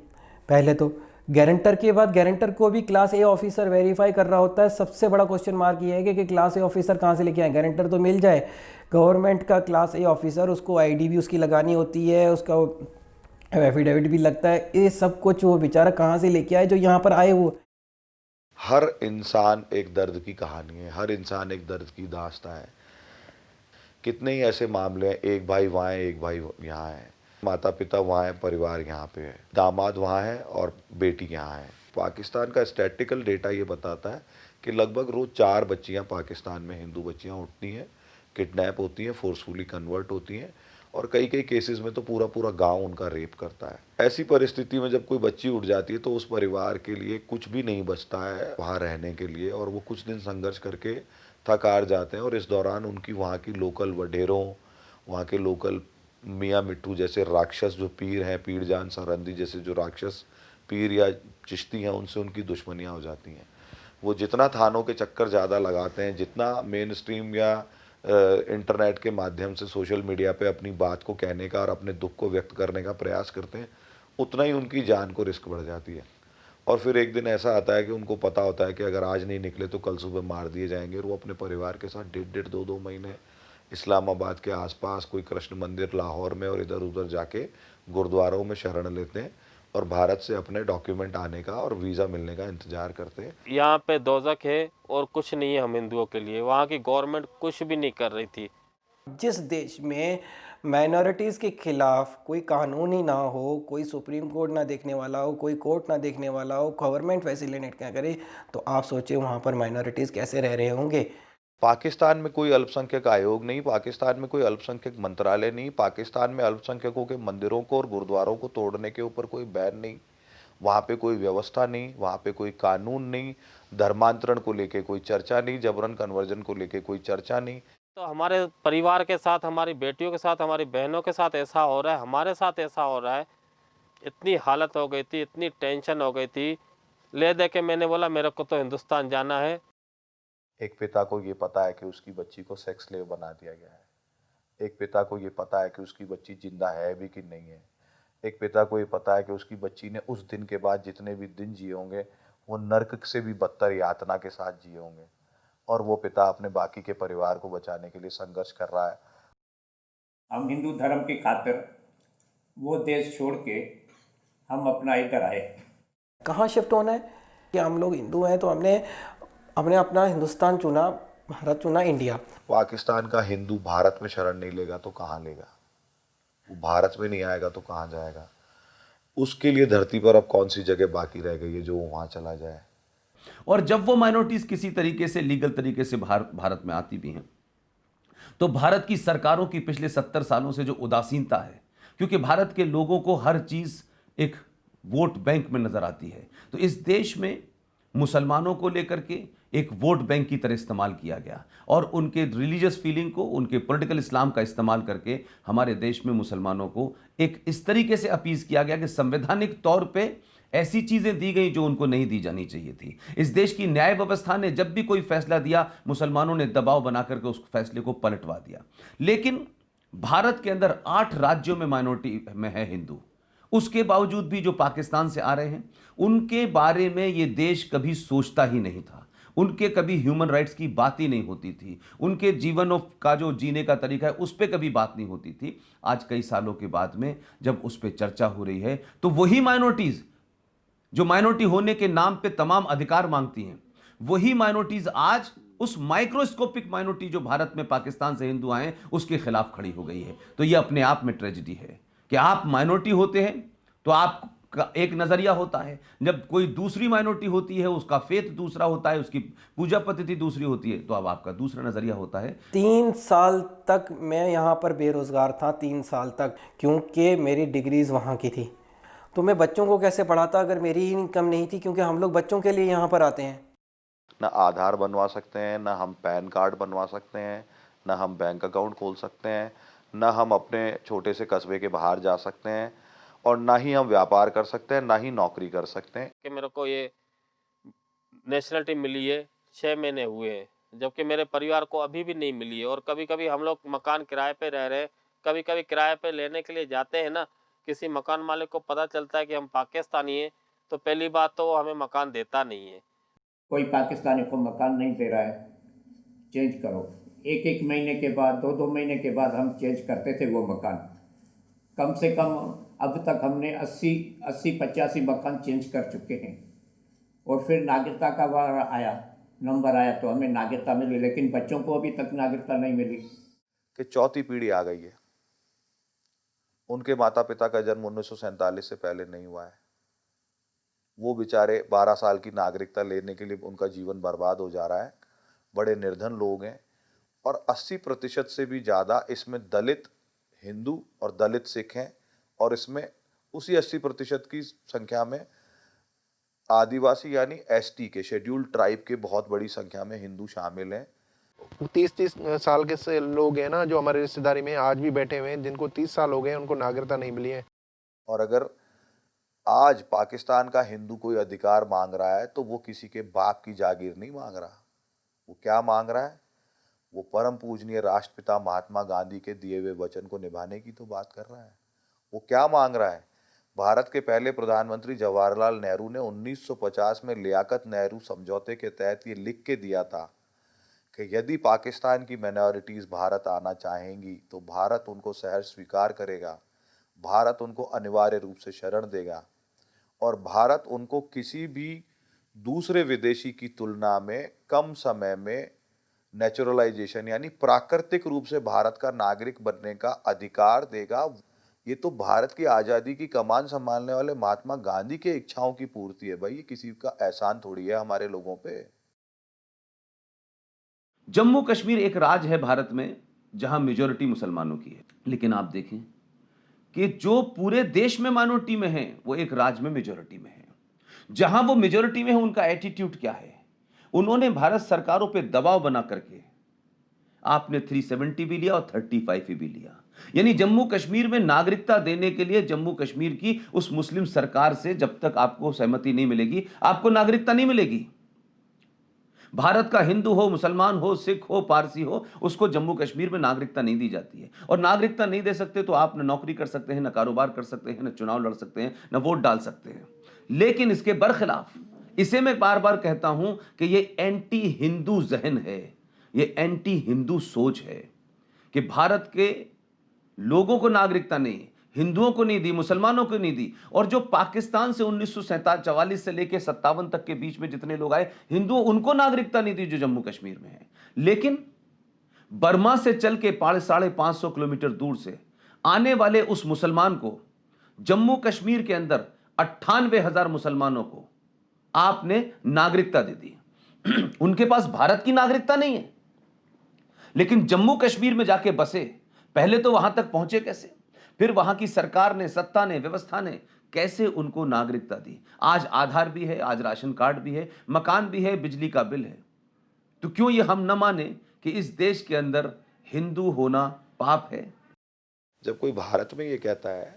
[SPEAKER 9] पहले, तो गारंटर के बाद गारंटर को भी क्लास ए ऑफिसर वेरीफाई कर रहा होता है। सबसे बड़ा क्वेश्चन मार्क ये है कि क्लास ए ऑफिसर कहाँ से लेके आए? गारंटर तो मिल जाए, गवर्नमेंट का क्लास ए ऑफिसर, उसको आईडी भी उसकी लगानी होती है, उसका एफिडेविट भी लगता है, ये सब कुछ वो बेचारा कहाँ से लेके आए जो यहाँ पर आए? वो
[SPEAKER 4] हर इंसान एक दर्द की कहानी है, हर इंसान एक दर्द की दास्तां है। कितने ही ऐसे मामले हैं, एक भाई वहाँ है, एक भाई यहाँ है, माता पिता वहाँ है, परिवार यहाँ पे है, दामाद वहाँ है और बेटी यहाँ है। पाकिस्तान का स्टैटिस्टिकल डेटा ये बताता है कि लगभग रोज़ 4 बच्चियाँ पाकिस्तान में, हिंदू बच्चियाँ उठती हैं, किडनैप होती हैं, फोर्सफुली कन्वर्ट होती हैं, और कई केसेस में तो पूरा गांव उनका रेप करता है। ऐसी परिस्थिति में जब कोई बच्ची उठ जाती है तो उस परिवार के लिए कुछ भी नहीं बचता है वहाँ रहने के लिए, और वो कुछ दिन संघर्ष करके थक हार जाते हैं, और इस दौरान उनकी वहाँ की लोकल वडेरों, वहाँ के लोकल मियाँ मिट्टू जैसे राक्षस जो पीर हैं, पीर जान सरहंदी जैसे जो राक्षस पीर या चिश्ती हैं, उनसे उनकी दुश्मनियाँ हो जाती हैं। वो जितना थानों के चक्कर ज़्यादा लगाते हैं, जितना मेन स्ट्रीम या इंटरनेट के माध्यम से सोशल मीडिया पे अपनी बात को कहने का और अपने दुख को व्यक्त करने का प्रयास करते हैं, उतना ही उनकी जान को रिस्क बढ़ जाती है। और फिर एक दिन ऐसा आता है कि उनको पता होता है कि अगर आज नहीं निकले तो कल सुबह मार दिए जाएंगे, और वो अपने परिवार के साथ 1.5 2 महीने इस्लामाबाद के आसपास कोई कृष्ण मंदिर लाहौर में और इधर उधर जाके गुरुद्वारों में शरण लेते हैं और भारत से अपने डॉक्यूमेंट आने का और वीज़ा मिलने का इंतजार करते हैं।
[SPEAKER 11] यहाँ पे दोजक है और कुछ नहीं है हम हिंदुओं के लिए। वहाँ की गवर्नमेंट कुछ भी नहीं कर रही थी।
[SPEAKER 9] जिस देश में माइनॉरिटीज़ के खिलाफ कोई कानून ही ना हो, कोई सुप्रीम कोर्ट ना देखने वाला हो, कोई कोर्ट ना देखने वाला हो, गवर्नमेंट फैसिलिटेट क्या करे, तो आप सोचिए वहाँ पर माइनॉरिटीज़ कैसे रह रहे होंगे।
[SPEAKER 4] पाकिस्तान में कोई अल्पसंख्यक आयोग नहीं, पाकिस्तान में कोई अल्पसंख्यक मंत्रालय नहीं, पाकिस्तान में अल्पसंख्यकों के मंदिरों को और गुरुद्वारों को तोड़ने के ऊपर कोई बैन नहीं, वहाँ पे कोई व्यवस्था नहीं, वहाँ पे कोई कानून नहीं, धर्मांतरण को लेके कोई चर्चा नहीं, जबरन कन्वर्जन को लेके कोई चर्चा नहीं।
[SPEAKER 11] तो हमारे परिवार के साथ, हमारी बेटियों के साथ, हमारी बहनों के साथ ऐसा हो रहा है, हमारे साथ ऐसा हो रहा है। इतनी हालत हो गई थी, इतनी टेंशन हो गई थी, ले दे के मैंने बोला मेरे को तो हिंदुस्तान जाना है।
[SPEAKER 4] एक पिता को ये पता है कि उसकी बच्ची को सेक्स स्लेव बना दिया गया है। एक पिता को ये पता है कि उसकी बच्ची जिंदा है भी कि नहीं है। एक पिता को ये पता है कि उसकी बच्ची ने उस दिन के बाद जितने भी दिन जिए होंगे वो नर्क से भी बदतर यातना के साथ जिए होंगे, और वो पिता अपने बाकी के परिवार को बचाने के लिए संघर्ष कर रहा है।
[SPEAKER 10] हम हिंदू धर्म की खातिर वो देश छोड़ के हम अपना इधर आए।
[SPEAKER 9] कहाँ शिफ्ट होना है कि हम लोग हिंदू हैं तो हमने अपना हिंदुस्तान चुना, भारत चुना, इंडिया।
[SPEAKER 4] पाकिस्तान का हिंदू भारत में शरण नहीं लेगा तो कहाँ लेगा? वो भारत में नहीं आएगा तो कहाँ जाएगा? उसके लिए धरती पर अब कौन सी जगह बाकी रह गई है जो वहाँ चला जाए?
[SPEAKER 3] और जब वो माइनॉरिटीज किसी तरीके से लीगल तरीके से भारत में आती भी हैं, तो भारत की सरकारों की पिछले 70 सालों से जो उदासीनता है, क्योंकि भारत के लोगों को हर चीज एक वोट बैंक में नजर आती है, तो इस देश में मुसलमानों को लेकर के एक वोट बैंक की तरह इस्तेमाल किया गया और उनके रिलीजियस फीलिंग को, उनके पॉलिटिकल इस्लाम का इस्तेमाल करके हमारे देश में मुसलमानों को एक इस तरीके से अपीज किया गया कि संवैधानिक तौर पे ऐसी चीजें दी गई जो उनको नहीं दी जानी चाहिए थी। इस देश की न्याय व्यवस्था ने जब भी कोई फैसला दिया, मुसलमानों ने दबाव बना करके उस फैसले को पलटवा दिया। लेकिन भारत के अंदर 8 राज्यों में माइनॉरिटी में है हिंदू, उसके बावजूद भी जो पाकिस्तान से आ रहे हैं उनके बारे में ये देश कभी सोचता ही नहीं था। उनके कभी ह्यूमन राइट्स की बात ही नहीं होती थी, उनके जीवन का जो जीने का तरीका है उस पर कभी बात नहीं होती थी। आज कई सालों के बाद में जब उस पर चर्चा हो रही है तो वही माइनॉरिटीज जो माइनॉरिटी होने के नाम पे तमाम अधिकार मांगती हैं, वही माइनॉरिटीज आज उस माइक्रोस्कोपिक माइनॉरिटी जो भारत में पाकिस्तान से हिंदू आए उसके खिलाफ खड़ी हो गई है। तो ये अपने आप में ट्रेजेडी है कि आप माइनॉरिटी होते हैं तो आपका एक नजरिया होता है, जब कोई दूसरी माइनॉरिटी होती है उसका फेथ दूसरा होता है, उसकी पूजा पद्धति दूसरी होती है, तो अब आपका दूसरा नजरिया होता है।
[SPEAKER 9] 3 साल तक मैं यहाँ पर बेरोजगार था, 3 साल तक, क्योंकि मेरी डिग्रीज वहाँ की थी। तो मैं बच्चों को कैसे पढ़ाता अगर मेरी ही इनकम नहीं थी, क्योंकि हम लोग बच्चों के लिए यहाँ पर आते हैं।
[SPEAKER 4] ना आधार बनवा सकते हैं, ना हम पैन कार्ड बनवा सकते हैं, ना हम बैंक अकाउंट खोल सकते हैं, ना हम अपने छोटे से कस्बे के बाहर जा सकते हैं, और ना ही हम व्यापार कर सकते हैं, ना ही नौकरी कर सकते हैं।
[SPEAKER 11] कि मेरे को ये नेशनलिटी मिली है 6 महीने हुए हैं, जबकि मेरे परिवार को अभी भी नहीं मिली है। और कभी कभी हम लोग मकान किराए पे रह रहे हैं, कभी कभी किराए पे लेने के लिए जाते हैं ना, किसी मकान मालिक को पता चलता है कि हम पाकिस्तानी हैं, तो पहली बात तो वो हमें मकान देता नहीं है।
[SPEAKER 10] कोई पाकिस्तानी को मकान नहीं दे रहा है, चेंज करो। 1-1 महीने के बाद, 2-2 महीने के बाद हम चेंज करते थे वो मकान। कम से कम अब तक हमने 80-85 मकान चेंज कर चुके हैं। और फिर नागरिकता का नंबर आया तो हमें नागरिकता मिली, लेकिन बच्चों को अभी तक नागरिकता नहीं मिली।
[SPEAKER 4] कि चौथी पीढ़ी आ गई है, उनके माता पिता का जन्म 1947 से पहले नहीं हुआ है। वो बेचारे 12 साल की नागरिकता लेने के लिए उनका जीवन बर्बाद हो जा रहा है। बड़े निर्धन लोग हैं, और 80% से भी ज़्यादा इसमें दलित हिंदू और दलित सिख हैं, और इसमें उसी 80% की संख्या में आदिवासी यानी एसटी के शेड्यूल्ड ट्राइब के बहुत बड़ी संख्या में हिंदू शामिल हैं,
[SPEAKER 20] 30-30 साल के से लोग हैं ना जो हमारे रिश्तेदारी में आज भी बैठे हुए हैं, जिनको 30 साल हो गए, उनको नागरिकता नहीं मिली है।
[SPEAKER 4] और अगर आज पाकिस्तान का हिंदू कोई अधिकार मांग रहा है तो वो किसी के बाप की जागीर नहीं मांग रहा। वो क्या मांग रहा है? वो परम पूजनीय राष्ट्रपिता महात्मा गांधी के दिए हुए वचन को निभाने की तो बात कर रहा है। वो क्या मांग रहा है? भारत के पहले प्रधानमंत्री जवाहरलाल नेहरू ने 1950 में लियाकत नेहरू समझौते के तहत ये लिख के दिया था कि यदि पाकिस्तान की माइनॉरिटीज़ भारत आना चाहेंगी तो भारत उनको सहर्ष स्वीकार करेगा, भारत उनको अनिवार्य रूप से शरण देगा और भारत उनको किसी भी दूसरे विदेशी की तुलना में कम समय में नेचुरलाइजेशन यानी प्राकृतिक रूप से भारत का नागरिक बनने का अधिकार देगा। ये तो भारत की आज़ादी की कमान संभालने वाले महात्मा गांधी के इच्छाओं की पूर्ति है भाई, ये किसी का एहसान थोड़ी है हमारे लोगों पे।
[SPEAKER 3] जम्मू कश्मीर एक राज्य है भारत में जहां मेजॉरिटी मुसलमानों की है, लेकिन आप देखें कि जो पूरे देश में माइनॉरिटी में है वो एक राज्य में मेजॉरिटी में है। जहां वो मेजॉरिटी में है उनका एटीट्यूड क्या है? उन्होंने भारत सरकारों पे दबाव बना करके आपने 370 भी लिया और 35 भी लिया, यानी जम्मू कश्मीर में नागरिकता देने के लिए जम्मू कश्मीर की उस मुस्लिम सरकार से जब तक आपको सहमति नहीं मिलेगी आपको नागरिकता नहीं मिलेगी। भारत का हिंदू हो, मुसलमान हो, सिख हो, पारसी हो, उसको जम्मू कश्मीर में नागरिकता नहीं दी जाती है। और नागरिकता नहीं दे सकते तो आप न नौकरी कर सकते हैं, न कारोबार कर सकते हैं, न चुनाव लड़ सकते हैं, न वोट डाल सकते हैं। लेकिन इसके बरखिलाफ इसे मैं बार बार कहता हूं कि ये एंटी हिंदू जहन है, ये एंटी हिंदू सोच है कि भारत के लोगों को नागरिकता नहीं, हिंदुओं को नहीं दी, मुसलमानों को नहीं दी। और जो पाकिस्तान से 1947 से लेकर 57 तक के बीच में जितने लोग आए हिंदुओं, उनको नागरिकता नहीं दी जो जम्मू कश्मीर में है। लेकिन बर्मा से चल के 550 किलोमीटर दूर से आने वाले उस मुसलमान को जम्मू कश्मीर के अंदर 98,000 मुसलमानों को आपने नागरिकता दे दी। उनके पास भारत की नागरिकता नहीं है, लेकिन जम्मू कश्मीर में जाके बसे। पहले तो वहां तक पहुंचे कैसे? फिर वहां की सरकार ने, सत्ता ने, व्यवस्था ने कैसे उनको नागरिकता दी? आज आधार भी है, आज राशन कार्ड भी है, मकान भी है, बिजली का बिल है। तो क्यों ये हम न माने कि इस देश के अंदर हिंदू होना पाप है?
[SPEAKER 4] जब कोई भारत में ये कहता है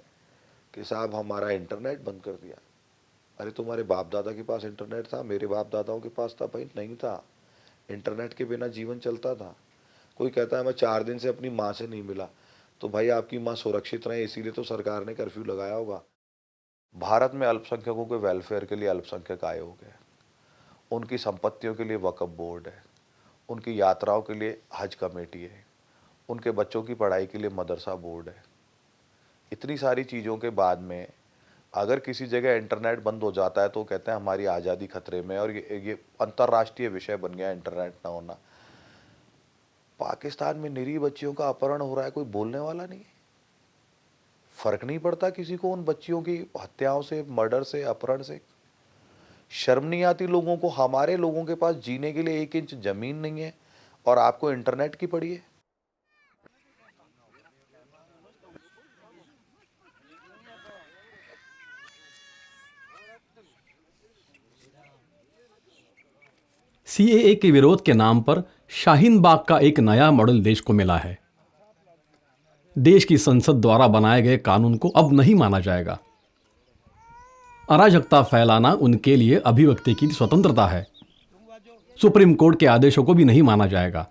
[SPEAKER 4] कि साहब हमारा इंटरनेट बंद कर दिया, अरे तुम्हारे बाप दादा के पास इंटरनेट था, मेरे बाप दादाओं के पास था भाई? नहीं था। इंटरनेट के बिना जीवन चलता था। कोई कहता है मैं 4 दिन से अपनी माँ से नहीं मिला, तो भाई आपकी माँ सुरक्षित रहे इसीलिए तो सरकार ने कर्फ्यू लगाया होगा। भारत में अल्पसंख्यकों के वेलफेयर के लिए अल्पसंख्यक आयोग है, उनकी संपत्तियों के लिए वक्फ बोर्ड है, उनकी यात्राओं के लिए हज कमेटी है, उनके बच्चों की पढ़ाई के लिए मदरसा बोर्ड है। इतनी सारी चीज़ों के बाद में अगर किसी जगह इंटरनेट बंद हो जाता है तो कहते हैं हमारी आज़ादी खतरे में, और ये अंतर्राष्ट्रीय विषय बन गया इंटरनेट ना होना। पाकिस्तान में निरीह बच्चियों का अपहरण हो रहा है, कोई बोलने वाला नहीं है। फर्क नहीं पड़ता किसी को उन बच्चियों की हत्याओं से, मर्डर से, अपहरण से। शर्म नहीं आती लोगों को? हमारे लोगों के पास जीने के लिए 1 इंच जमीन नहीं है और आपको इंटरनेट की पड़ी है।
[SPEAKER 2] सीएए के विरोध के नाम पर शाहीन बाग का एक नया मॉडल देश को मिला है। देश की संसद द्वारा बनाए गए कानून को अब नहीं माना जाएगा। अराजकता फैलाना उनके लिए अभिव्यक्ति की स्वतंत्रता है। सुप्रीम कोर्ट के आदेशों को भी नहीं माना जाएगा।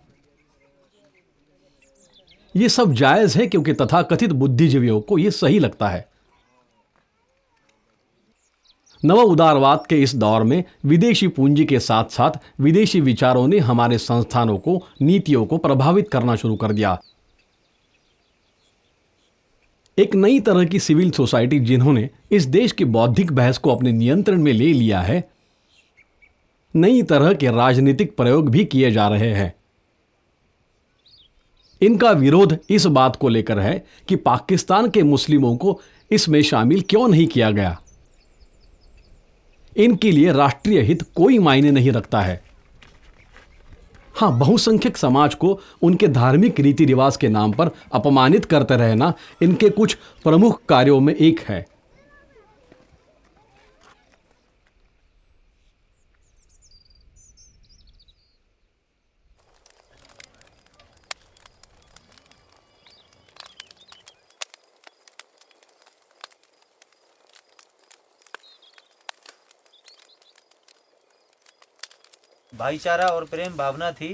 [SPEAKER 2] यह सब जायज है क्योंकि तथाकथित बुद्धिजीवियों को यह सही लगता है। नव उदारवाद के इस दौर में विदेशी पूंजी के साथ साथ विदेशी विचारों ने हमारे संस्थानों को, नीतियों को प्रभावित करना शुरू कर दिया। एक नई तरह की सिविल सोसाइटी जिन्होंने इस देश की बौद्धिक बहस को अपने नियंत्रण में ले लिया है, नई तरह के राजनीतिक प्रयोग भी किए जा रहे हैं। इनका विरोध इस बात को लेकर है कि पाकिस्तान के मुस्लिमों को इसमें शामिल क्यों नहीं किया गया। इनके लिए राष्ट्रीय हित कोई मायने नहीं रखता है। हां, बहुसंख्यक समाज को उनके धार्मिक रीति रिवाज के नाम पर अपमानित करते रहना इनके कुछ प्रमुख कार्यों में एक है।
[SPEAKER 21] भाईचारा और प्रेम भावना थी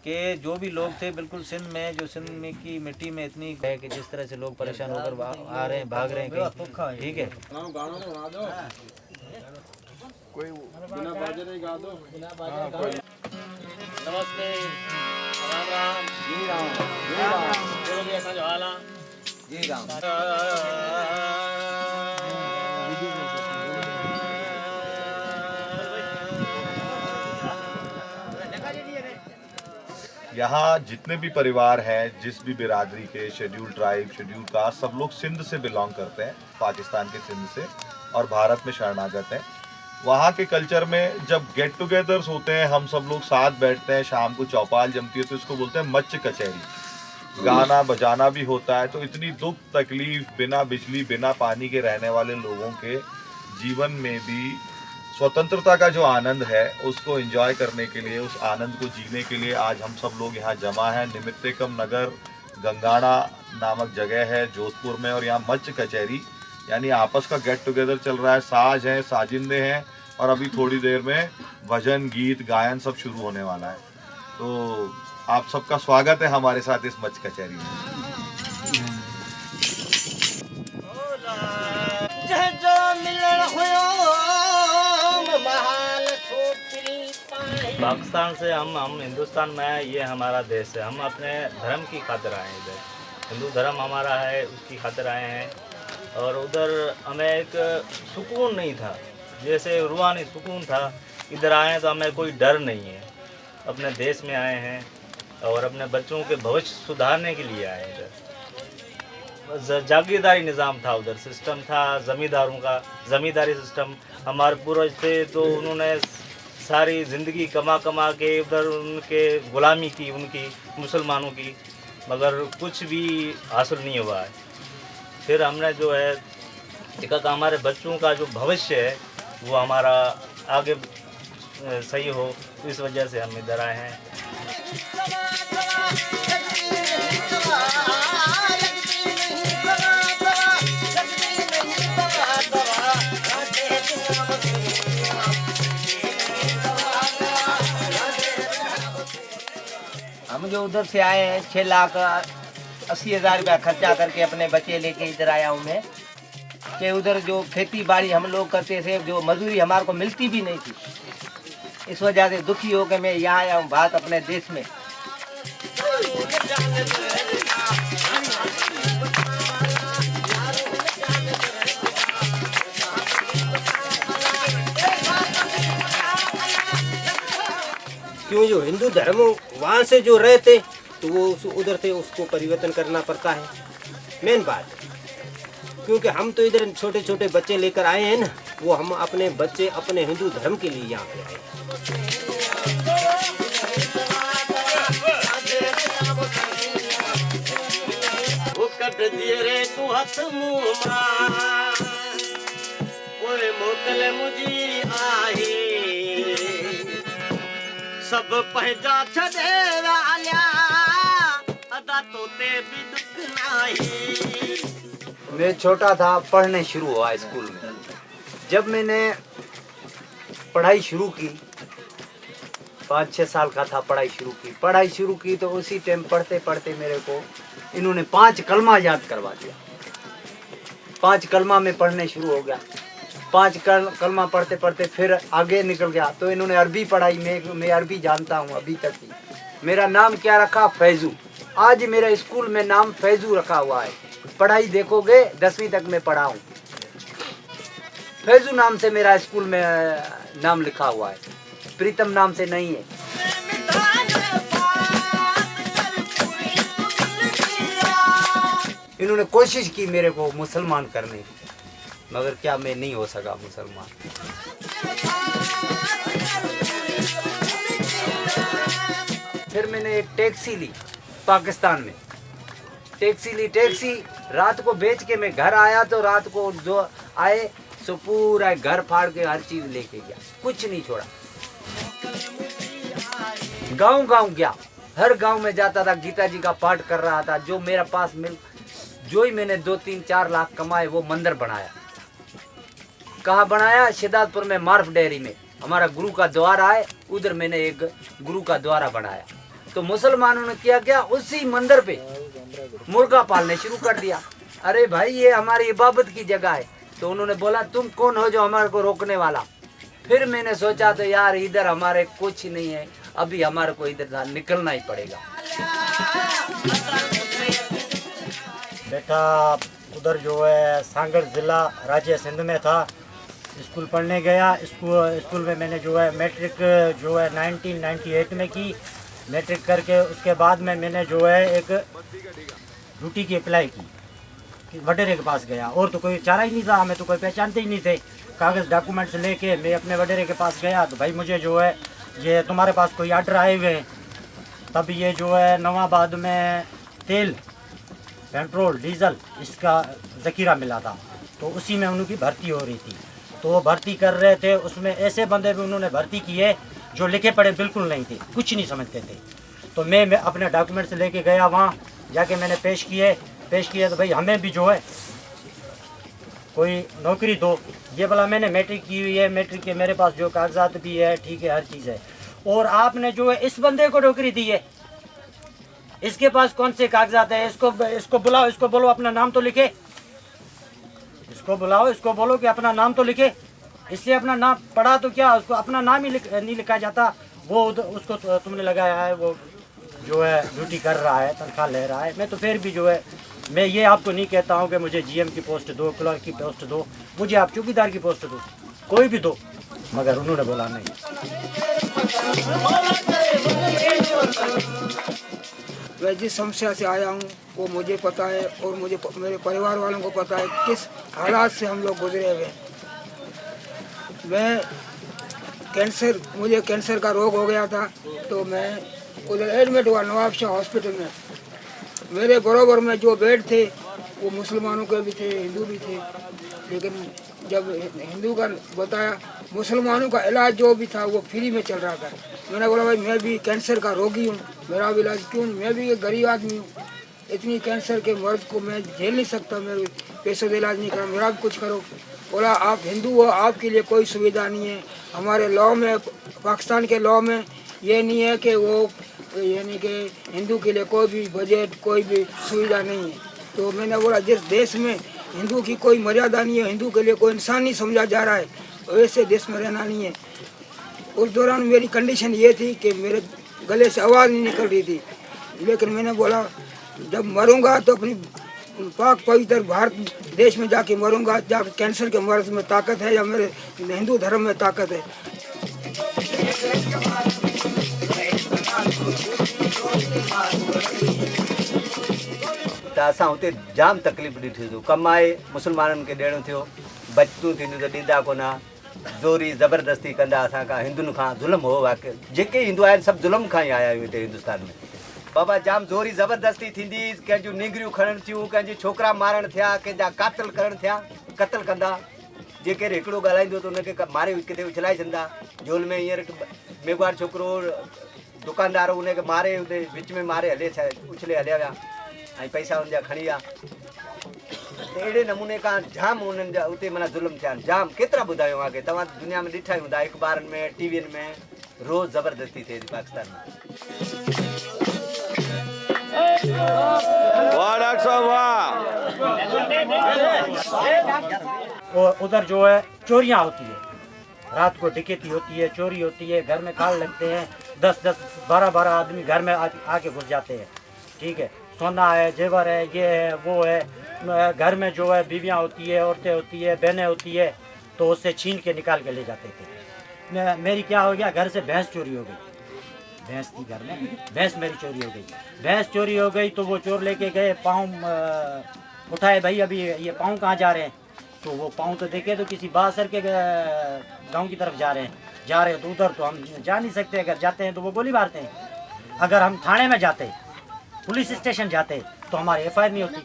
[SPEAKER 21] कि जो भी लोग थे बिल्कुल सिंध में, जो सिंध में की मिट्टी में इतनी है कि जिस तरह से लोग परेशान होकर आ रहे हैं, भाग रहे हैं कहीं, ठीक है।
[SPEAKER 20] कोई बिना बाजे गा दो।
[SPEAKER 21] नमस्ते, राम राम, जी राम, जी राम, जी राम।
[SPEAKER 4] यहाँ जितने भी परिवार हैं, जिस भी बिरादरी के, शेड्यूल ट्राइब, शेड्यूल कास्ट, सब लोग सिंध से बिलोंग करते हैं, पाकिस्तान के सिंध से, और भारत में शरणागत हैं। वहाँ के कल्चर में जब गेट टुगेदर्स होते हैं, हम सब लोग साथ बैठते हैं, शाम को चौपाल जमती है, तो इसको बोलते हैं मच्छ कचहरी। गाना बजाना भी होता है। तो इतनी दुख तकलीफ, बिना बिजली बिना पानी के रहने वाले लोगों के जीवन में भी स्वतंत्रता का जो आनंद है उसको एंजॉय करने के लिए, उस आनंद को जीने के लिए आज हम सब लोग यहाँ जमा हैं। निमित्तेकम नगर गंगाना नामक जगह है जोधपुर में, और यहाँ मच्छ कचहरी यानी आपस का गेट टुगेदर चल रहा है। साज हैं, साजिंदे हैं, और अभी थोड़ी देर में भजन गीत गायन सब शुरू होने वाला है। तो आप सबका स्वागत है हमारे साथ इस मच्छ कचहरी में।
[SPEAKER 21] पाकिस्तान से हम हिंदुस्तान में आए, ये हमारा देश है। हम अपने धर्म की खातिर आए हैं इधर, हिंदू धर्म हमारा है, उसकी खातिर आए हैं। और उधर हमें एक सुकून नहीं था, जैसे रूहानी सुकून था। इधर आए तो हमें कोई डर नहीं है, अपने देश में आए हैं और अपने बच्चों के भविष्य सुधारने के लिए आए हैं। इधर जागीरदारी निज़ाम था, उधर सिस्टम था ज़मींदारों का, ज़मींदारी सिस्टम। हमारे पूर्वज थे तो उन्होंने सारी ज़िंदगी कमा कमा के उधर उनके ग़ुलामी की, उनकी मुसलमानों की, मगर कुछ भी हासिल नहीं हुआ है। फिर हमने जो है देखा कि हमारे बच्चों का जो भविष्य है वो हमारा आगे सही हो, इस वजह से हम इधर आए हैं।
[SPEAKER 22] हम जो उधर से आए हैं 6,80,000 रुपया खर्चा करके अपने बच्चे लेके इधर आया हूँ मैं, कि उधर जो खेती बाड़ी हम लोग करते थे, जो मजदूरी हमारे को मिलती भी नहीं थी। इस वजह से दुखी हो के मैं यहाँ आया हूँ भारत अपने देश में।
[SPEAKER 9] क्यों जो हिंदू धर्म वहाँ से जो रहते तो वो उधर से उसको परिवर्तन करना पड़ता है, मेन बात। क्योंकि हम तो इधर छोटे छोटे बच्चे लेकर आए हैं ना, वो हम अपने बच्चे अपने हिंदू धर्म के लिए यहाँ पे आए।
[SPEAKER 22] सब पहजा छदे वाल्या अदा तोते भी दुख नाही।
[SPEAKER 23] मैं छोटा था, पढ़ने शुरू हुआ स्कूल में। जब मैंने पढ़ाई शुरू की, 5-6 साल का था, पढ़ाई शुरू की तो उसी टाइम पढ़ते पढ़ते मेरे को इन्होंने 5 कलमा याद करवा दिया। 5 कलमा में पढ़ने शुरू हो गया। 5 कलमा पढ़ते पढ़ते फिर आगे निकल गया तो इन्होंने अरबी पढ़ाई। मैं अरबी जानता हूँ अभी तक ही। मेरा नाम क्या रखा? फैजू। आज मेरा स्कूल में नाम फैजू रखा हुआ है। पढ़ाई देखोगे 10वीं तक मैं पढ़ा हूँ। फैजू नाम से मेरा स्कूल में नाम लिखा हुआ है, प्रीतम नाम से नहीं है। इन्होंने कोशिश की मेरे को मुसलमान करने की, मगर क्या मैं नहीं हो सका मुसलमान। फिर मैंने एक टैक्सी ली पाकिस्तान में। टैक्सी रात को बेच के मैं घर आया तो रात को जो आए सो पूरा घर फाड़ के हर चीज लेके गया, कुछ नहीं छोड़ा। गांव गया, हर गांव में जाता था, गीता जी का पाठ कर रहा था। जो मेरा पास जो ही मैंने 2-3-4 लाख कमाए वो मंदिर बनाया। कहाँ बनाया? शिदातपुर में मार्फ डेयरी में। हमारा गुरु का द्वारा है, उधर मैंने एक गुरु का द्वारा बनाया। तो मुसलमानों ने क्या उसी मंदिर पे मुर्गा पालने शुरू कर दिया। अरे भाई ये हमारी इबादत की जगह है। तो उन्होंने बोला तुम कौन हो जो हमारे को रोकने वाला। फिर मैंने सोचा तो यार इधर हमारे कुछ नहीं है, अभी हमारे को इधर निकलना ही पड़ेगा।
[SPEAKER 1] बेटा उधर जो है सांगड़ जिला राज्य सिंध में था, स्कूल पढ़ने गया। स्कूल में मैंने जो है मैट्रिक जो है 1998 में की। मैट्रिक करके उसके बाद में मैंने जो है एक ड्यूटी की अप्लाई की, वडेरे के पास गया। और तो कोई चारा ही नहीं था, हमें तो कोई पहचानते ही नहीं थे। कागज़ डॉक्यूमेंट्स लेके मैं अपने वडेरे के पास गया। तो भाई मुझे जो है ये तुम्हारे पास कोई आर्डर आए हुए हैं। तब ये जो है नवाबाद में तेल, पेट्रोल, डीजल इसका ज़ख़ीरा मिला था, तो उसी में उनकी भर्ती हो रही थी। तो वो भर्ती कर रहे थे, उसमें ऐसे बंदे भी उन्होंने भर्ती किए जो लिखे पढ़े बिल्कुल नहीं थे, कुछ नहीं समझते थे। तो मैं अपने डॉक्यूमेंट्स लेके गया, वहाँ जाके मैंने पेश किए तो भाई हमें भी जो है कोई नौकरी दो। ये बोला मैंने मैट्रिक की हुई है, मैट्रिक के मेरे पास जो कागजात भी है, ठीक है, हर चीज़ है। और आपने जो है इस बंदे को नौकरी दी है, इसके पास कौन से कागजात है? इसको बुलाओ, इसको बोलो अपना नाम तो लिखे। इसको बुलाओ, इसको बोलो कि अपना नाम तो लिखे। इससे अपना नाम पढ़ा तो क्या, उसको अपना नाम ही नहीं लिखा जाता। वो उसको तुमने लगाया है, वो जो है ड्यूटी कर रहा है, तनख्वाह ले रहा है। मैं तो फिर भी जो है मैं ये आपको नहीं कहता हूँ कि मुझे जीएम की पोस्ट दो, क्लर्क की पोस्ट दो, मुझे आप चौकीदार की पोस्ट दो, कोई भी दो। मगर उन्होंने बोला नहीं।
[SPEAKER 7] मैं जिस समस्या से आया हूँ वो मुझे पता है, और मुझे मेरे परिवार वालों को पता है किस हालात से हम लोग गुजरे हुए। मैं मुझे कैंसर का रोग हो गया था, तो मैं उधर एडमिट हुआ नवाबशाह हॉस्पिटल में। मेरे बराबर में जो बेड थे वो मुसलमानों के भी थे, हिंदू भी थे। लेकिन जब हिंदू का बताया, मुसलमानों का इलाज जो भी था वो फ्री में चल रहा था। मैंने बोला भाई मैं भी कैंसर का रोगी हूँ, मेरा भी इलाज क्यों नहीं, मैं भी एक गरीब आदमी हूँ, इतनी कैंसर के मर्ज को मैं झेल नहीं सकता, मेरे पैसों से इलाज नहीं करा, मेरा भी कुछ करो। बोला आप हिंदू हो, आपके लिए कोई सुविधा नहीं है। हमारे लॉ में, पाकिस्तान के लॉ में ये नहीं है कि वो यानी कि हिंदू के लिए कोई भी बजट, कोई भी सुविधा नहीं है। तो मैंने बोला जिस देश में हिंदू की कोई मर्यादा नहीं है, हिंदू के लिए कोई इंसान नहीं समझा जा रहा है, वैसे देश में रहना नहीं है। उस दौरान मेरी कंडीशन ये थी कि मेरे गले से आवाज़ नहीं निकल रही थी। लेकिन मैंने बोला जब मरूंगा तो अपनी पाक पवित्र भारत देश में जाके मरूंगा, जाकर कैंसर के मर्ज में ताकत है या मेरे हिंदू धर्म में ताकत है।
[SPEAKER 23] त असां हुते जाम तकलीफ़ ॾिठी थी। कमाए मुसलमाननि खे ॾियणो थियो, बचतूं थींदियूं त ॾींदा कोन, ज़ोरी ज़बरदस्ती कंदा असांखां। हिंदुनि खां ज़ुल्म हो, वाक़ई जेके हिंदू आहिनि सभु ज़ुल्म खां ई आया आहियूं हिते हिंदुस्तान में। बाबा जाम ज़ोरी ज़बरदस्ती थींदी, कंहिंजूं निंगरियूं खणनि थियूं, कंहिंजी छोकिरा मारण थिया, कंहिंजा क़ातल करण थिया, क़तल कंदा। जेके हिकिड़ो ॻाल्हाईंदो त हुनखे मारे किथे उछलाए छॾंदा जेल में। हींअर मेघवार छोकिरो दुकानदार उनखे मारे, उते विच में मारे हले उछले हलिया विया ऐं पैसा हुनजा खणी विया। त अहिड़े नमूने खां जाम उन्हनि जा उते माना ज़ुल्म थिया आहिनि। जाम केतिरा ॿुधायूं आगे, तव्हां दुनिया में ॾिठा ई हूंदा, अख़बारनि में, टीवीनि में रोज़ ज़बरदस्ती थिए थी पाकिस्तान में।
[SPEAKER 1] और उधर जो है चोरियां होती है, रात को डकैती होती है, चोरी होती है, घर में काल लगते हैं, 10-10, 12-12 आदमी घर में आके घुस जाते हैं। ठीक है, सोना है, जेवर है, ये है, वो है। घर में जो है बीवियां होती है, औरतें होती है, बहनें होती है, तो उससे छीन के निकाल के ले जाते थे। मेरी क्या हो गया, घर से भैंस चोरी हो गई। भैंस थी घर में, भैंस मेरी चोरी हो गई। भैंस चोरी हो गई तो वो चोर लेके गए, पाँव उठाए, भाई अभी ये पाँव कहाँ जा रहे हैं? तो वो पाँव तो देखे तो किसी बासर के गांव की तरफ जा रहे हैं। तो उधर तो हम जा नहीं सकते, अगर जाते हैं तो वो गोली मारते हैं। अगर हम थाने में जाते, पुलिस स्टेशन जाते, तो हमारी एफआईआर नहीं होती।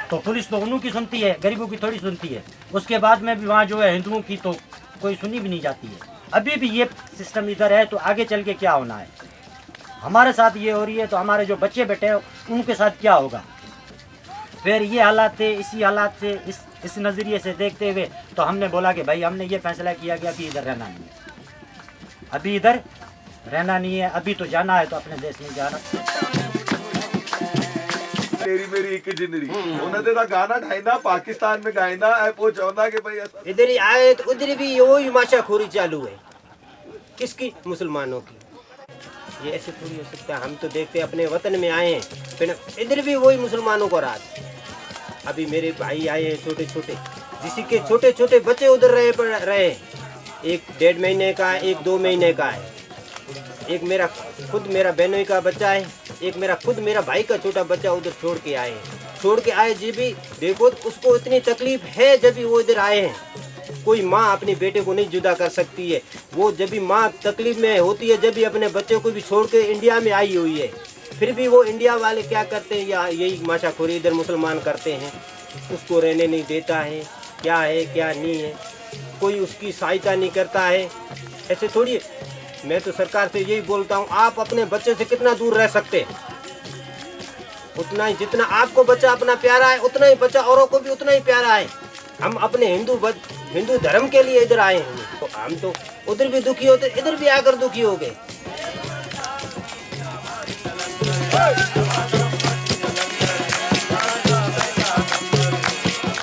[SPEAKER 1] तो पुलिस तो उन्हों की सुनती है, गरीबों की थोड़ी सुनती है। उसके बाद में भी वहाँ जो है हिंदुओं की तो कोई सुनी भी नहीं जाती है। अभी भी ये सिस्टम इधर है तो आगे चल के क्या होना है? हमारे साथ ये हो रही है तो हमारे जो बच्चे बैठे हैं उनके साथ क्या होगा? फिर ये हालात थे, इसी हालात से इस नज़रिए से देखते हुए तो हमने बोला कि भाई हमने ये फैसला किया कि अभी इधर रहना नहीं है, अभी इधर रहना नहीं है, अभी तो जाना है तो अपने देश में जाना।
[SPEAKER 4] तेरी मेरी एक जिंदगी उन्हें तेरा गाना ढाईना पाकिस्तान में गायना है वो चाहता कि भाई
[SPEAKER 23] इधर ही आए तो उधर भी वही माशाखोरी चालू है। किसकी? मुसलमानों की। ये ऐसे थोड़ी हो सकता है। हम तो देखते अपने वतन में आए हैं, फिर इधर भी वही मुसलमानों को राज। अभी मेरे भाई आए हैं छोटे छोटे, जिसी के छोटे छोटे बच्चे उधर रहे, एक 1.5 महीने का, एक 2 महीने का है, एक मेरा बहनोई का बच्चा है, एक मेरा भाई का छोटा बच्चा उधर छोड़ के आए जी भी देखो तो उसको इतनी तकलीफ है जब भी वो इधर आए हैं। कोई माँ अपने बेटे को नहीं जुदा कर सकती है। वो जब भी माँ तकलीफ में होती है, जब भी अपने बच्चे को भी छोड़ के इंडिया में आई हुई है, फिर भी वो इंडिया वाले क्या करते हैं, या यही माशाखोरी इधर मुसलमान करते हैं, उसको रहने नहीं देता है, क्या है क्या नहीं है, कोई उसकी सहायता नहीं करता है। ऐसे थोड़ी। मैं तो सरकार से यही बोलता हूँ, आप अपने बच्चे से कितना दूर रह सकते हैं, उतना ही, जितना आपको बच्चा अपना प्यारा है उतना ही बच्चा औरों को भी उतना ही प्यारा है। हम अपने हिंदू धर्म के लिए इधर आए हैं, तो हम तो उधर भी दुखी होते, इधर भी आकर दुखी हो गए।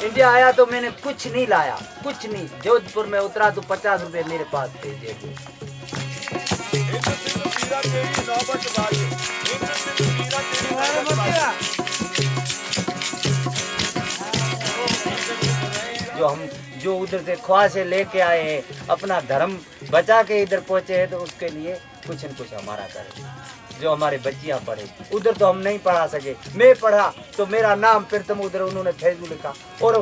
[SPEAKER 23] इंडिया आया तो मैंने कुछ नहीं लाया, कुछ नहीं। जोधपुर में उतरा तो 50 रुपए मेरे पास थे जेब में। जो उधर से ख्वाह से लेके आए हैं, अपना धर्म बचा के इधर पहुंचे हैं, तो उसके लिए कुछ न कुछ हमारा करें। जो हमारे बच्चियां पढ़े, उधर तो हम नहीं पढ़ा सके। मैं पढ़ा तो मेरा नाम फिर तुम उधर उन्होंने फैजू लिखा, और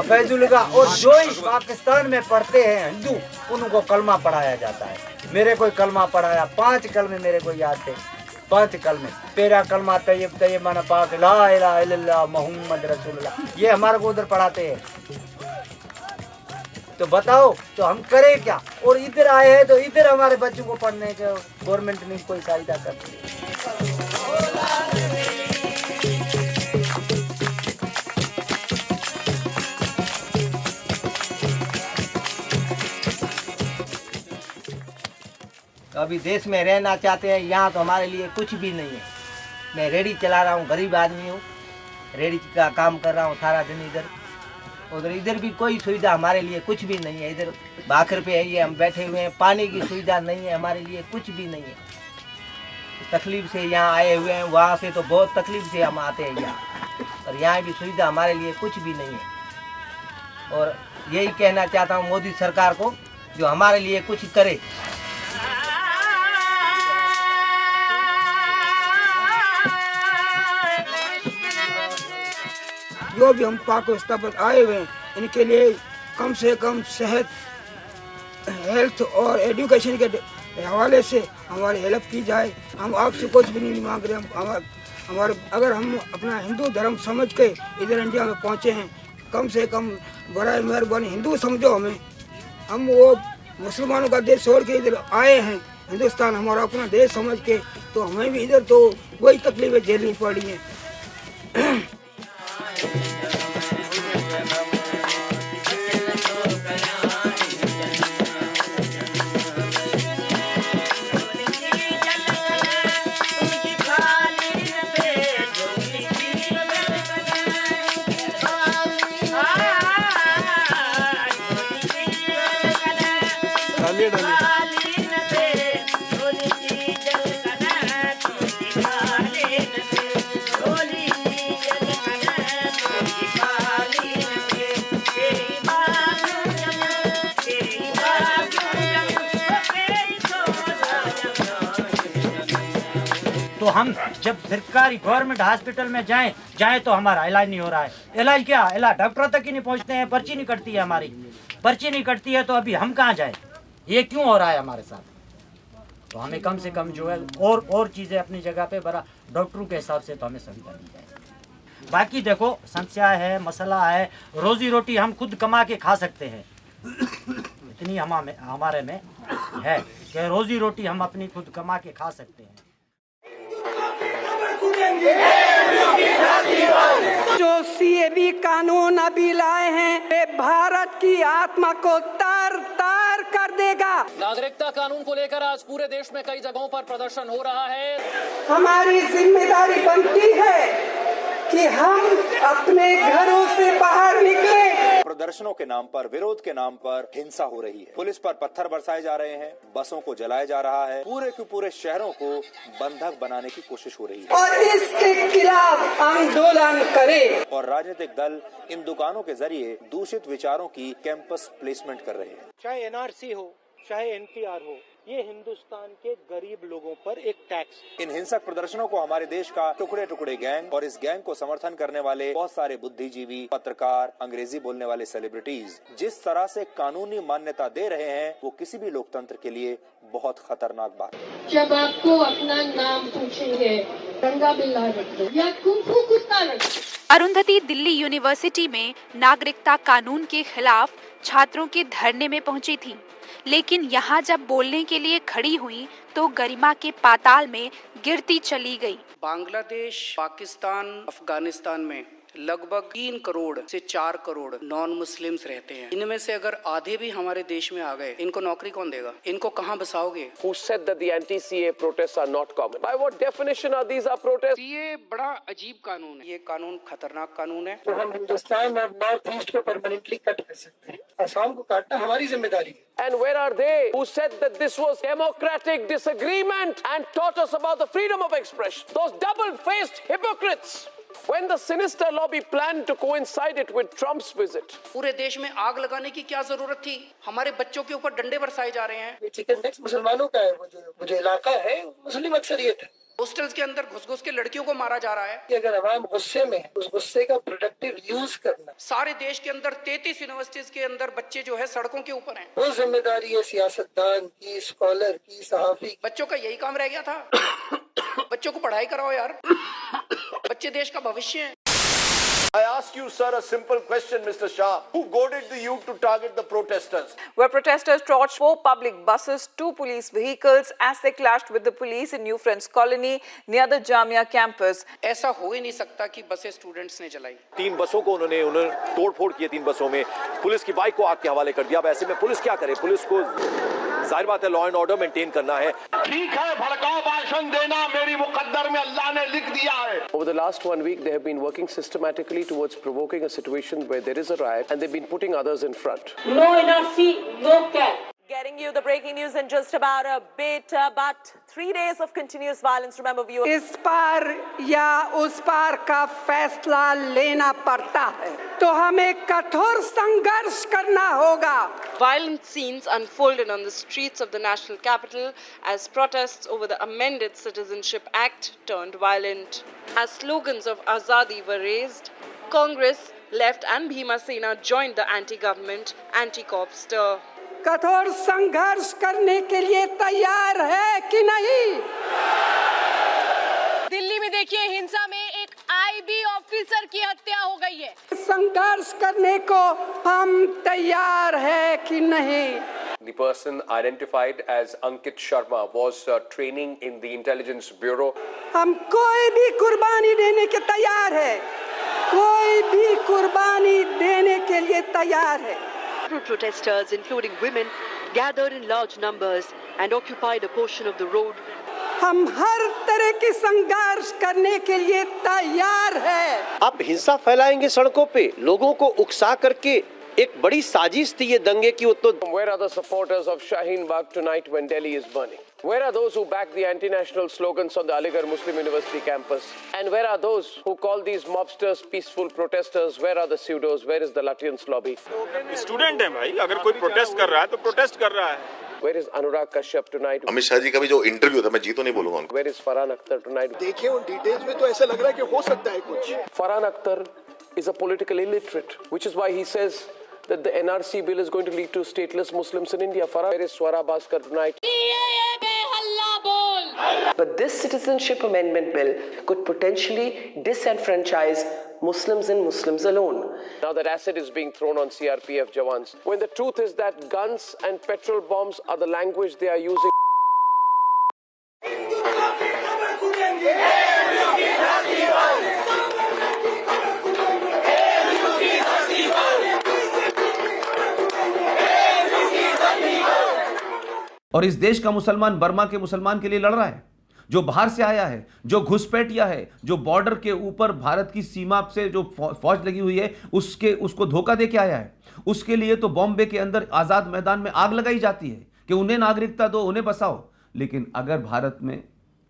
[SPEAKER 23] फैजू लिखा। और जो इस पाकिस्तान में पढ़ते हैं हिंदू, उनको कलमा पढ़ाया जाता है। मेरे कोई कलमा पढ़ाया, 5 कलमे मेरे को याद थे, 5 कलमे। पहला कलमा तैयब तैयब माना पाक ला इलाहा इल्लल्लाह मुहम्मद रसूलुल्लाह, ये हमारे को उधर पढ़ाते हैं। तो बताओ तो हम करें क्या? और इधर आए हैं तो इधर हमारे बच्चों को पढ़ने के गवर्नमेंट ने कोई सहायता करती है। तो अभी देश में रहना चाहते हैं, यहाँ तो हमारे लिए कुछ भी नहीं है। मैं रेडी चला रहा हूँ, गरीब आदमी हूँ, रेडी का काम कर रहा हूँ सारा दिन इधर उधर। इधर भी कोई सुविधा हमारे लिए कुछ भी नहीं है। इधर बाखर पे है, ये हम बैठे हुए हैं, पानी की सुविधा नहीं है, हमारे लिए कुछ भी नहीं है। तकलीफ से यहाँ आए हुए हैं, वहाँ से तो बहुत तकलीफ से हम आते हैं यहाँ, और यहाँ भी सुविधा हमारे लिए कुछ भी नहीं है। और यही कहना चाहता हूँ मोदी सरकार को, जो हमारे लिए कुछ करे।
[SPEAKER 7] जो भी हम पाकिस्तान पर आए हुए हैं, इनके लिए कम से कम सेहत, हेल्थ और एजुकेशन के हवाले से हमारी हेल्प की जाए। हम आपसे कुछ भी नहीं मांग रहे। हमारे अगर हम अपना हिंदू धर्म समझ के इधर इंडिया में पहुँचे हैं, कम से कम बड़ा मेहरबानी हिंदू समझो हमें। हम वो मुसलमानों का देश छोड़ के इधर आए हैं, हिंदुस्तान हमारा अपना देश समझ के, तो हमें भी इधर तो वही तकलीफें झेलनी पड़ी हैं।
[SPEAKER 1] तो हम जब सरकारी गवर्नमेंट हॉस्पिटल में जाएं तो हमारा इलाज नहीं हो रहा है। इलाज क्या, इलाज डॉक्टर तक ही नहीं पहुंचते हैं, पर्ची नहीं कटती है, हमारी पर्ची नहीं कटती है, तो अभी हम कहाँ जाएं? ये क्यों हो रहा है हमारे साथ? तो हमें कम से कम जो है और चीज़ें अपनी जगह पे बड़ा डॉक्टरों के हिसाब से तो हमें सुविधा दी जाए। बाकी देखो समस्या है, मसला है, रोजी रोटी हम खुद कमा के खा सकते हैं, इतनी हमारे में है कि रोजी रोटी हम अपनी खुद कमा के खा सकते हैं।
[SPEAKER 5] जो CAB कानून अभी लाए हैं वे भारत की आत्मा को तार तार कर देगा।
[SPEAKER 17] नागरिकता कानून को लेकर आज पूरे देश में कई जगहों पर प्रदर्शन हो रहा है।
[SPEAKER 5] हमारी जिम्मेदारी बनती है कि हम अपने घरों से बाहर निकले।
[SPEAKER 6] प्रदर्शनों के नाम पर, विरोध के नाम पर हिंसा हो रही है। पुलिस पर पत्थर बरसाए जा रहे हैं, बसों को जलाया जा रहा है, पूरे के पूरे शहरों को बंधक बनाने की कोशिश हो रही है
[SPEAKER 5] और इसके खिलाफ आंदोलन करें।
[SPEAKER 6] और राजनीतिक दल इन दुकानों के जरिए दूषित विचारों की कैंपस प्लेसमेंट कर रहे हैं।
[SPEAKER 8] चाहे NRC हो, चाहे NPR हो, ये हिंदुस्तान के गरीब लोगों पर एक टैक्स।
[SPEAKER 6] इन हिंसक प्रदर्शनों को हमारे देश का टुकड़े टुकड़े गैंग और इस गैंग को समर्थन करने वाले बहुत सारे बुद्धिजीवी, पत्रकार, अंग्रेजी बोलने वाले सेलिब्रिटीज जिस तरह से कानूनी मान्यता दे रहे हैं वो किसी भी लोकतंत्र के लिए बहुत खतरनाक बात है।
[SPEAKER 24] जब आपको अपना नाम पूछेंगे, रंगा बिल्ला रख दो या कुंफू कुत्ता रख दो।
[SPEAKER 25] अरुंधति दिल्ली यूनिवर्सिटी में नागरिकता कानून के खिलाफ छात्रों के धरने में पहुंची थी, लेकिन यहाँ जब बोलने के लिए खड़ी हुई तो गरिमा के पाताल में गिरती चली गई।
[SPEAKER 26] बांग्लादेश, पाकिस्तान, अफगानिस्तान में लगभग 3 करोड़ से 4 करोड़ नॉन मुस्लिम्स रहते हैं। इनमें से अगर आधे भी हमारे देश में आ गए, इनको नौकरी कौन देगा? इनको कहाँ बसाओगे?
[SPEAKER 27] Who said that the anti-CA protests are not common? By what definition are these are protests?
[SPEAKER 26] ये बड़ा अजीब कानून है। ये कानून खतरनाक कानून है।
[SPEAKER 8] तो हम हिंदुस्तान और नॉर्थ ईस्ट को परमानेंटली कट कर सकते हैं। असम को काटना हमारी जिम्मेदारी है।
[SPEAKER 27] And where are they who said that this was democratic disagreement and taught us about the freedom of expression? Those double-faced hypocrites. When the sinister lobby planned to coincide it with Trump's visit.
[SPEAKER 26] पूरे देश में आग लगाने की क्या जरूरत थी? हमारे बच्चों के ऊपर डंडे बरसाए जा रहे हैं।
[SPEAKER 8] ये चिकन नेक्स मुसलमानों का है, वो जो इलाका है मुस्लिम अक्सरियत है।
[SPEAKER 26] हॉस्टल्स के अंदर घुस-घुस के लड़कियों को मारा जा रहा है।
[SPEAKER 8] कि अगर अवाम गुस्से में है, उस गुस्से का प्रोडक्टिव यूज करना।
[SPEAKER 26] सारे देश के अंदर 33 यूनिवर्सिटीज के अंदर बच्चे जो है सड़कों के ऊपर हैं।
[SPEAKER 8] वो जिम्मेदारी है सियासतदान की, स्कॉलर की, सहाफी।
[SPEAKER 26] बच्चों का यही काम रह गया था। बच्चों को पढ़ाई कराओ यार, बच्चे देश का भविष्य हैं।
[SPEAKER 28] I ask you, sir, a simple question, Mr. Shah. Who goaded the youth to target the protesters?
[SPEAKER 29] Where protesters torched 4 public buses, 2 police vehicles as they clashed with the police in New Friends Colony near the Jamia campus.
[SPEAKER 26] ऐसा हो ही नहीं सकता कि बसें students ने जलाई।
[SPEAKER 14] 3 बसों को उन्होंने तोड़फोड़ किए। 3 बसों में पुलिस की बाइक को आग के हवाले कर दिया। अब ऐसे में पुलिस क्या करे? पुलिस को जाहिर बात है लॉ एंड ऑर्डर मेंटेन करना है।
[SPEAKER 16] ठीक है, भड़काऊ भाषण देना मेरी मुकद्दर में अल्लाह ने लिख दिया है।
[SPEAKER 27] Over the last 1 week, they have been working systematically towards provoking a situation where there is a riot, and they've been putting others in front.
[SPEAKER 29] No NRC, no cap. Getting you the breaking news in just about a bit, but 3 days of continuous violence. Remember, viewers.
[SPEAKER 5] इस पार या उस पार का फैसला लेना पड़ता है, तो हमें कठोर संघर्ष करना होगा।
[SPEAKER 30] Violent scenes unfolded on the streets of the national capital as protests over the amended Citizenship Act turned violent. As slogans of Azadi were raised, Congress, Left and Bhima Sena joined the anti-government, anti-cop stir.
[SPEAKER 5] कठोर संघर्ष करने के लिए तैयार है कि नहीं?
[SPEAKER 29] दिल्ली में देखिए, हिंसा में एक IB ऑफिसर की हत्या हो गई है।
[SPEAKER 5] संघर्ष करने को हम तैयार है कि नहीं?
[SPEAKER 27] The person identified as Ankit Sharma was training in the Intelligence Bureau.
[SPEAKER 5] हम कोई भी कुर्बानी देने के तैयार है, कोई भी कुर्बानी देने के लिए तैयार है।
[SPEAKER 31] Protesters, including women, gathered in large numbers and occupied a portion of the road.
[SPEAKER 5] हम हर तरह की संघर्ष करने के लिए तैयार है।
[SPEAKER 13] आप हिंसा फैलाएंगे सड़कों पे, लोगों को उकसा करके एक बड़ी साजिश थी ये दंगे की। तो
[SPEAKER 27] Where are the supporters of Shaheen Bagh tonight when Delhi is burning? Where are those who back the anti-national slogans on the Aligarh Muslim University campus? And where are those who call these mobsters peaceful protesters? Where are the pseudos? Where is the Lutyens lobby?
[SPEAKER 32] Student है भाई, अगर कोई protest कर रहा है तो protest कर रहा है।
[SPEAKER 27] Where is Anurag Kashyap tonight?
[SPEAKER 33] Amit Shah ji का भी जो इंटरव्यू था, मैं जी तो नहीं बोलूंगा उनको।
[SPEAKER 27] Where is Farhan Akhtar tonight?
[SPEAKER 16] देखिए उन डिटेल्स में तो ऐसा लग रहा है कि हो सकता है कुछ।
[SPEAKER 27] Farhan Akhtar is a political illiterate, which is why he says that the NRC bill is going to lead to stateless Muslims in India. Farhan, where is Swara Bhaskar tonight?
[SPEAKER 31] But this citizenship amendment bill could potentially disenfranchise
[SPEAKER 27] Muslims and Muslims alone. Now that acid is being thrown on CRPF Jawans, when the truth is that guns and petrol bombs are the language they are using.
[SPEAKER 2] और इस देश का मुसलमान Burma के मुसलमान के लिए लड़ रहा है, जो बाहर से आया है, जो घुसपैठिया है, जो बॉर्डर के ऊपर भारत की सीमा से जो फौज लगी हुई है उसको धोखा दे के आया है। उसके लिए तो बॉम्बे के अंदर आज़ाद मैदान में आग लगाई जाती है कि उन्हें नागरिकता दो, उन्हें बसाओ। लेकिन अगर भारत में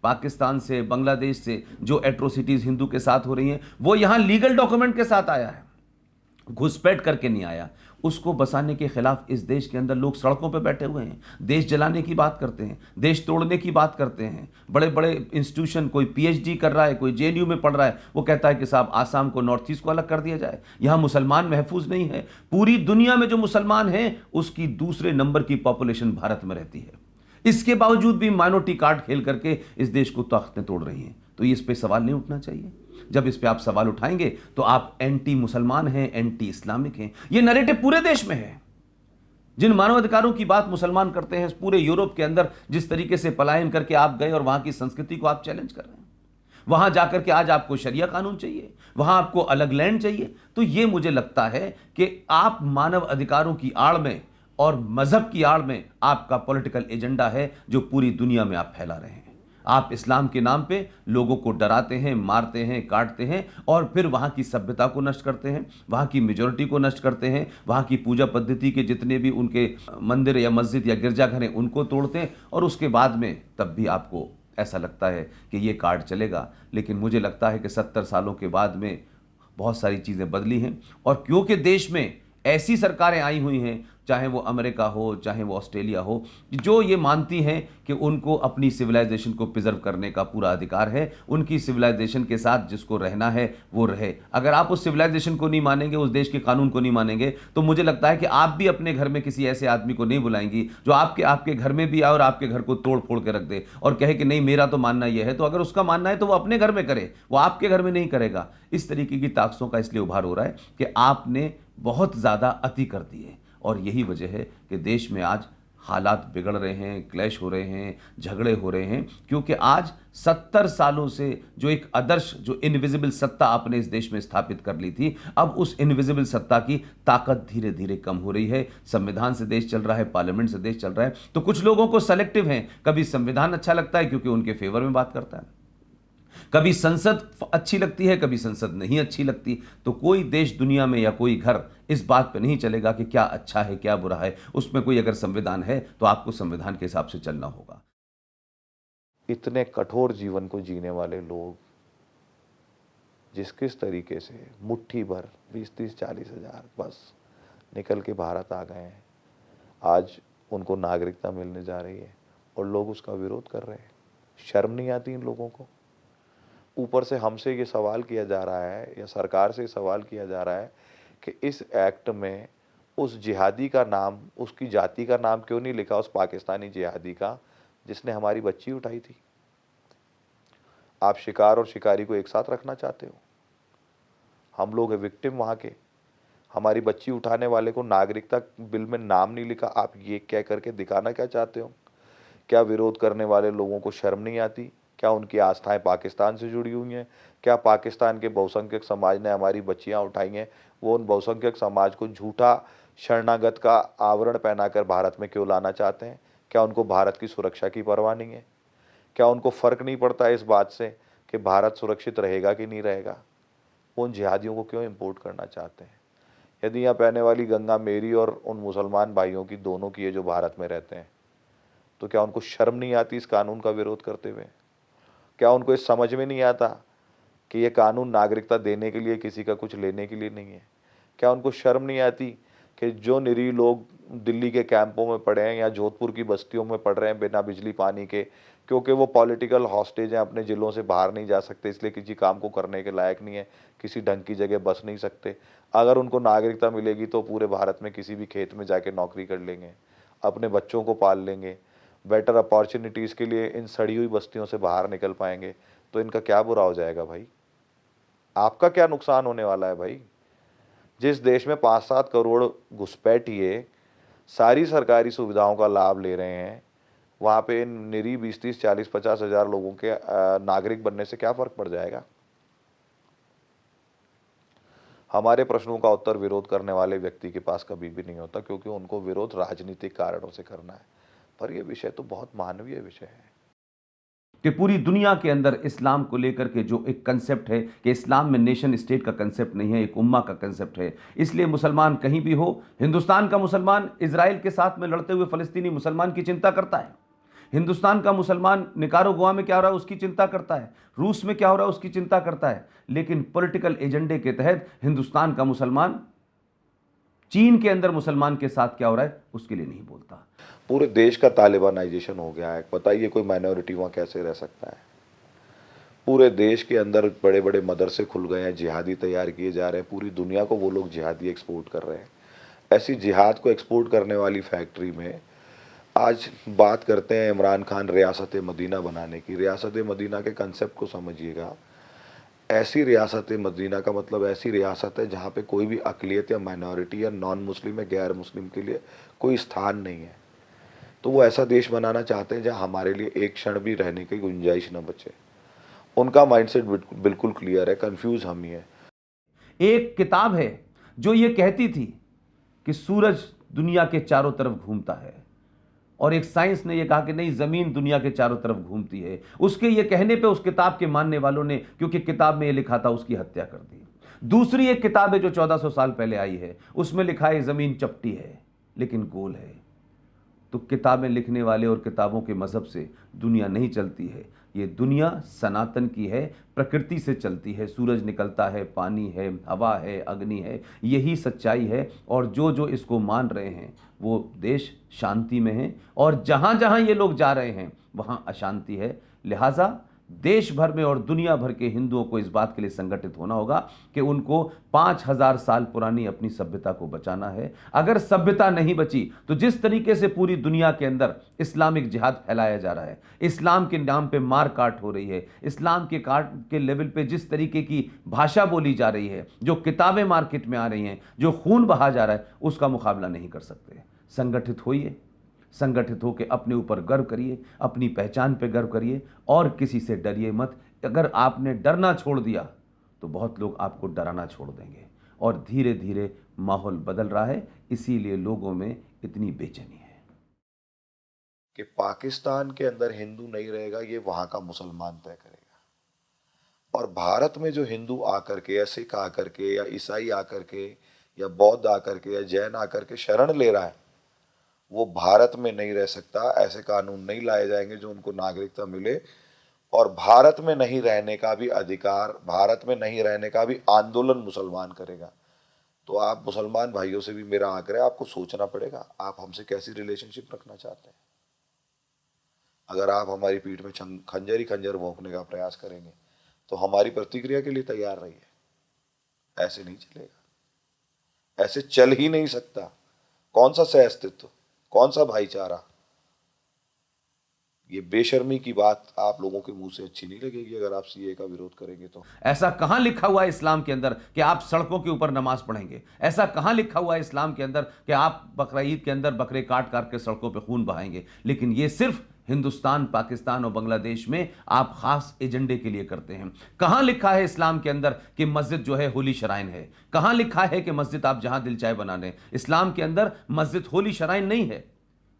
[SPEAKER 2] पाकिस्तान से, बांग्लादेश से जो एट्रोसिटीज हिंदू के साथ हो रही हैं, वो यहां लीगल डॉक्यूमेंट के साथ आया है, घुसपैठ करके नहीं आया। उसको बसाने के खिलाफ इस देश के अंदर लोग सड़कों पर बैठे हुए हैं, देश जलाने की बात करते हैं, देश तोड़ने की बात करते हैं। बड़े बड़े इंस्टीट्यूशन, कोई पीएचडी कर रहा है, कोई जेएनयू में पढ़ रहा है, वो कहता है कि साहब आसाम को, नॉर्थ ईस्ट को अलग कर दिया जाए, यहाँ मुसलमान महफूज नहीं है। पूरी दुनिया में जो मुसलमान हैं उसकी दूसरे नंबर की पॉपुलेशन भारत में रहती है। इसके बावजूद भी माइनॉरिटी कार्ड खेल करके इस देश को ताकतें तोड़ रही हैं। तो ये इस पे सवाल नहीं उठना चाहिए। जब इस पे आप सवाल उठाएंगे तो आप एंटी मुसलमान हैं, एंटी इस्लामिक हैं। ये नैरेटिव पूरे देश में है। जिन मानवाधिकारों की बात मुसलमान करते हैं, पूरे यूरोप के अंदर जिस तरीके से पलायन करके आप गए और वहां की संस्कृति को आप चैलेंज कर रहे हैं, वहां जाकर के आज आपको शरिया कानून चाहिए, वहां आपको अलग लैंड चाहिए। तो ये मुझे लगता है कि आप मानव अधिकारों की आड़ में और मजहब की आड़ में आपका पॉलिटिकल एजेंडा है जो पूरी दुनिया में आप फैला रहे हैं। आप इस्लाम के नाम पे लोगों को डराते हैं, मारते हैं, काटते हैं और फिर वहाँ की सभ्यता को नष्ट करते हैं, वहाँ की मेजॉरिटी को नष्ट करते हैं, वहाँ की पूजा पद्धति के जितने भी उनके मंदिर या मस्जिद या गिरजाघर हैं उनको तोड़ते हैं। और उसके बाद में तब भी आपको ऐसा लगता है कि ये कार्ड चलेगा। लेकिन मुझे लगता है कि 70 सालों के बाद में बहुत सारी चीज़ें बदली हैं। और क्योंकि देश में ऐसी सरकारें आई हुई हैं, चाहे वो अमेरिका हो, चाहे वो ऑस्ट्रेलिया हो, जो ये मानती हैं कि उनको अपनी सिविलाइजेशन को प्रिजर्व करने का पूरा अधिकार है। उनकी सिविलाइजेशन के साथ जिसको रहना है वो रहे। अगर आप उस सिविलाइजेशन को नहीं मानेंगे, उस देश के कानून को नहीं मानेंगे, तो मुझे लगता है कि आप भी अपने घर में किसी ऐसे आदमी को नहीं बुलाएंगी जो आपके घर में भी आए और आपके घर को तोड़ फोड़ के रख दे और कहे कि नहीं मेरा तो मानना यह है। तो अगर उसका मानना है तो वो अपने घर में करे, वो आपके घर में नहीं करेगा। इस तरीके की ताकतों का इसलिए उभार हो रहा है कि आपने बहुत ज़्यादा अति कर दी है। और यही वजह है कि देश में आज हालात बिगड़ रहे हैं, क्लैश हो रहे हैं, झगड़े हो रहे हैं, क्योंकि आज 70 सालों से जो एक आदर्श, जो इनविजिबल सत्ता आपने इस देश में स्थापित कर ली थी, अब उस इनविजिबल सत्ता की ताकत धीरे धीरे कम हो रही है। संविधान से देश चल रहा है, पार्लियामेंट से देश चल रहा है। तो कुछ लोगों को सेलेक्टिव हैं, कभी संविधान अच्छा लगता है क्योंकि उनके फेवर में बात करता है, कभी संसद अच्छी लगती है, कभी संसद नहीं अच्छी लगती। तो कोई देश दुनिया में या कोई घर इस बात पे नहीं चलेगा कि क्या अच्छा है क्या बुरा है। उसमें कोई अगर संविधान है तो आपको संविधान के हिसाब से चलना होगा।
[SPEAKER 3] इतने कठोर जीवन को जीने वाले लोग जिस किस तरीके से मुट्ठी भर 20-30-40 हज़ार बस निकल के भारत आ गए हैं, आज उनको नागरिकता मिलने जा रही है और लोग उसका विरोध कर रहे हैं। शर्म नहीं आती इन लोगों को? ऊपर से हमसे ये सवाल किया जा रहा है या सरकार से सवाल किया जा रहा है कि इस एक्ट में उस जिहादी का नाम, उसकी जाति का नाम क्यों नहीं लिखा, उस पाकिस्तानी जिहादी का जिसने हमारी बच्ची उठाई थी। आप शिकार और शिकारी को एक साथ रखना चाहते हो। हम लोग है विक्टिम वहाँ के। हमारी बच्ची उठाने वाले को नागरिकता बिल में नाम नहीं लिखा, आप ये कह करके दिखाना क्या चाहते हो? क्या विरोध करने वाले लोगों को शर्म नहीं आती? क्या उनकी आस्थाएं पाकिस्तान से जुड़ी हुई हैं? क्या पाकिस्तान के बहुसंख्यक समाज ने हमारी बच्चियां उठाई हैं, वो उन बहुसंख्यक समाज को झूठा शरणागत का आवरण पहनाकर भारत में क्यों लाना चाहते हैं? क्या उनको भारत की सुरक्षा की परवाह नहीं है? क्या उनको फ़र्क नहीं पड़ता इस बात से कि भारत सुरक्षित रहेगा कि नहीं रहेगा? वो उन जिहादियों को क्यों इम्पोर्ट करना चाहते हैं? यदि यहाँ बहने वाली गंगा मेरी और उन मुसलमान भाइयों की, दोनों की है जो भारत में रहते हैं, तो क्या उनको शर्म नहीं आती इस कानून का विरोध करते हुए? क्या उनको इस समझ में नहीं आता कि ये कानून नागरिकता देने के लिए, किसी का कुछ लेने के लिए नहीं है? क्या उनको शर्म नहीं आती कि जो निरीह लोग दिल्ली के कैंपों में पड़े हैं या जोधपुर की बस्तियों में पड़ रहे हैं बिना बिजली पानी के, क्योंकि वो पॉलिटिकल हॉस्टेज हैं, अपने ज़िलों से बाहर नहीं जा सकते, इसलिए किसी काम को करने के लायक नहीं है, किसी ढंग की जगह बस नहीं सकते। अगर उनको नागरिकता मिलेगी तो पूरे भारत में किसी भी खेत में जाके नौकरी कर लेंगे, अपने बच्चों को पाल लेंगे, बेटर अपॉर्चुनिटीज़ के लिए इन सड़ी हुई बस्तियों से बाहर निकल पाएंगे। तो इनका क्या बुरा हो जाएगा भाई? आपका क्या नुकसान होने वाला है भाई? जिस देश में 5-7 करोड़ घुसपैठिए सारी सरकारी सुविधाओं का लाभ ले रहे हैं, वहाँ पे निरीह 20, 30, 40, 50 हजार लोगों के नागरिक बनने से क्या फर्क पड़ जाएगा? हमारे प्रश्नों का उत्तर विरोध करने वाले व्यक्ति के पास कभी भी नहीं होता, क्योंकि उनको विरोध राजनीतिक कारणों से करना है। पर यह विषय तो बहुत मानवीय विषय है
[SPEAKER 2] कि पूरी दुनिया के अंदर इस्लाम को लेकर के जो एक कंसेप्ट है कि इस्लाम में नेशन स्टेट का कंसेप्ट नहीं है, एक उम्मा का कंसेप्ट है। इसलिए मुसलमान कहीं भी हो, हिंदुस्तान का मुसलमान इजराइल के साथ में लड़ते हुए फलस्तीनी मुसलमान की चिंता करता है, हिंदुस्तान का मुसलमान निकारागुआ में क्या हो रहा है उसकी चिंता करता है, रूस में क्या हो रहा है उसकी चिंता करता है। लेकिन पॉलिटिकल एजेंडे के तहत हिंदुस्तान का मुसलमान चीन के अंदर मुसलमान के साथ क्या हो रहा है उसके लिए नहीं बोलता।
[SPEAKER 3] पूरे देश का तालिबानाइजेशन हो गया है। बताइए कोई माइनॉरिटी वहाँ कैसे रह सकता है? पूरे देश के अंदर बड़े बड़े मदरसे खुल गए हैं, जिहादी तैयार किए जा रहे हैं, पूरी दुनिया को वो लोग जिहादी एक्सपोर्ट कर रहे हैं। ऐसी जिहाद को एक्सपोर्ट करने वाली फैक्ट्री में आज बात करते हैं इमरान खान रियासत मदीना बनाने की। रियासत मदीना के कंसेप्ट को समझिएगा। ऐसी रियासत मदीना का मतलब ऐसी रियासत है जहाँ पे कोई भी अक़लियत या माइनॉरिटी या नॉन मुस्लिम या गैर मुस्लिम के लिए कोई स्थान नहीं है। तो वो ऐसा देश बनाना चाहते हैं जहाँ हमारे लिए एक क्षण भी रहने की गुंजाइश न बचे। उनका माइंडसेट बिल्कुल क्लियर है, कंफ्यूज हम ही है।
[SPEAKER 2] एक किताब है जो ये कहती थी कि सूरज दुनिया के चारों तरफ घूमता है, और एक साइंस ने यह कहा कि नहीं, जमीन दुनिया के चारों तरफ घूमती है। उसके ये कहने पे उस किताब के मानने वालों ने, क्योंकि किताब में ये लिखा था, उसकी हत्या कर दी। दूसरी एक किताब है जो 1400 साल पहले आई है, उसमें लिखा है जमीन चपटी है लेकिन गोल है। तो किताबें लिखने वाले और किताबों के मजहब से दुनिया नहीं चलती है। ये दुनिया सनातन की है, प्रकृति से चलती है। सूरज निकलता है, पानी है, हवा है, अग्नि है, यही सच्चाई है। और जो जो इसको मान रहे हैं वो देश शांति में है, और जहाँ जहाँ ये लोग जा रहे हैं वहाँ अशांति है। लिहाजा देश भर में और दुनिया भर के हिंदुओं को इस बात के लिए संगठित होना होगा कि उनको 5000 साल पुरानी अपनी सभ्यता को बचाना है। अगर सभ्यता नहीं बची तो जिस तरीके से पूरी दुनिया के अंदर इस्लामिक जिहाद फैलाया जा रहा है, इस्लाम के नाम पे मार काट हो रही है, इस्लाम के काट के लेवल पे जिस तरीके की भाषा बोली जा रही है, जो किताबें मार्केट में आ रही हैं, जो खून बहा जा रहा है, उसका मुकाबला नहीं कर सकते। संगठित होइए, संगठित होकर अपने ऊपर गर्व करिए, अपनी पहचान पे गर्व करिए, और किसी से डरिए मत। अगर आपने डरना छोड़ दिया तो बहुत लोग आपको डराना छोड़ देंगे, और धीरे धीरे माहौल बदल रहा है। इसीलिए लोगों में इतनी बेचैनी है
[SPEAKER 3] कि पाकिस्तान के अंदर हिंदू नहीं रहेगा, ये वहाँ का मुसलमान तय करेगा। और भारत में जो हिंदू आकर के या सिख आकर के या ईसाई आकर के या बौद्ध आकर के या जैन आकर के शरण ले रहा है, वो भारत में नहीं रह सकता। ऐसे कानून नहीं लाए जाएंगे जो उनको नागरिकता मिले, और भारत में नहीं रहने का भी अधिकार, भारत में नहीं रहने का भी आंदोलन मुसलमान करेगा। तो आप मुसलमान भाइयों से भी मेरा आग्रह है, आपको सोचना पड़ेगा आप हमसे कैसी रिलेशनशिप रखना चाहते हैं। अगर आप हमारी पीठ में खंजर ही खंजर भोंकने का प्रयास करेंगे तो हमारी प्रतिक्रिया के लिए तैयार रहिए। ऐसे नहीं चलेगा, ऐसे चल ही नहीं सकता। कौन सा सह अस्तित्व, कौन सा भाईचारा? ये बेशर्मी की बात आप लोगों के मुंह से अच्छी नहीं लगेगी अगर आप सीए का विरोध करेंगे तो।
[SPEAKER 2] ऐसा कहां लिखा हुआ है इस्लाम के अंदर कि आप सड़कों के ऊपर नमाज पढ़ेंगे? ऐसा कहां लिखा हुआ है इस्लाम के अंदर कि आप बकरा ईद के अंदर बकरे काट काट के सड़कों पे खून बहाएंगे? लेकिन ये सिर्फ हिंदुस्तान, पाकिस्तान और बांग्लादेश में आप खास एजेंडे के लिए करते हैं। कहां लिखा है इस्लाम के अंदर कि मस्जिद जो है होली शराइन है? कहां लिखा है कि मस्जिद आप जहां दिल चाहे बना लें? इस्लाम के अंदर मस्जिद होली शराइन नहीं है।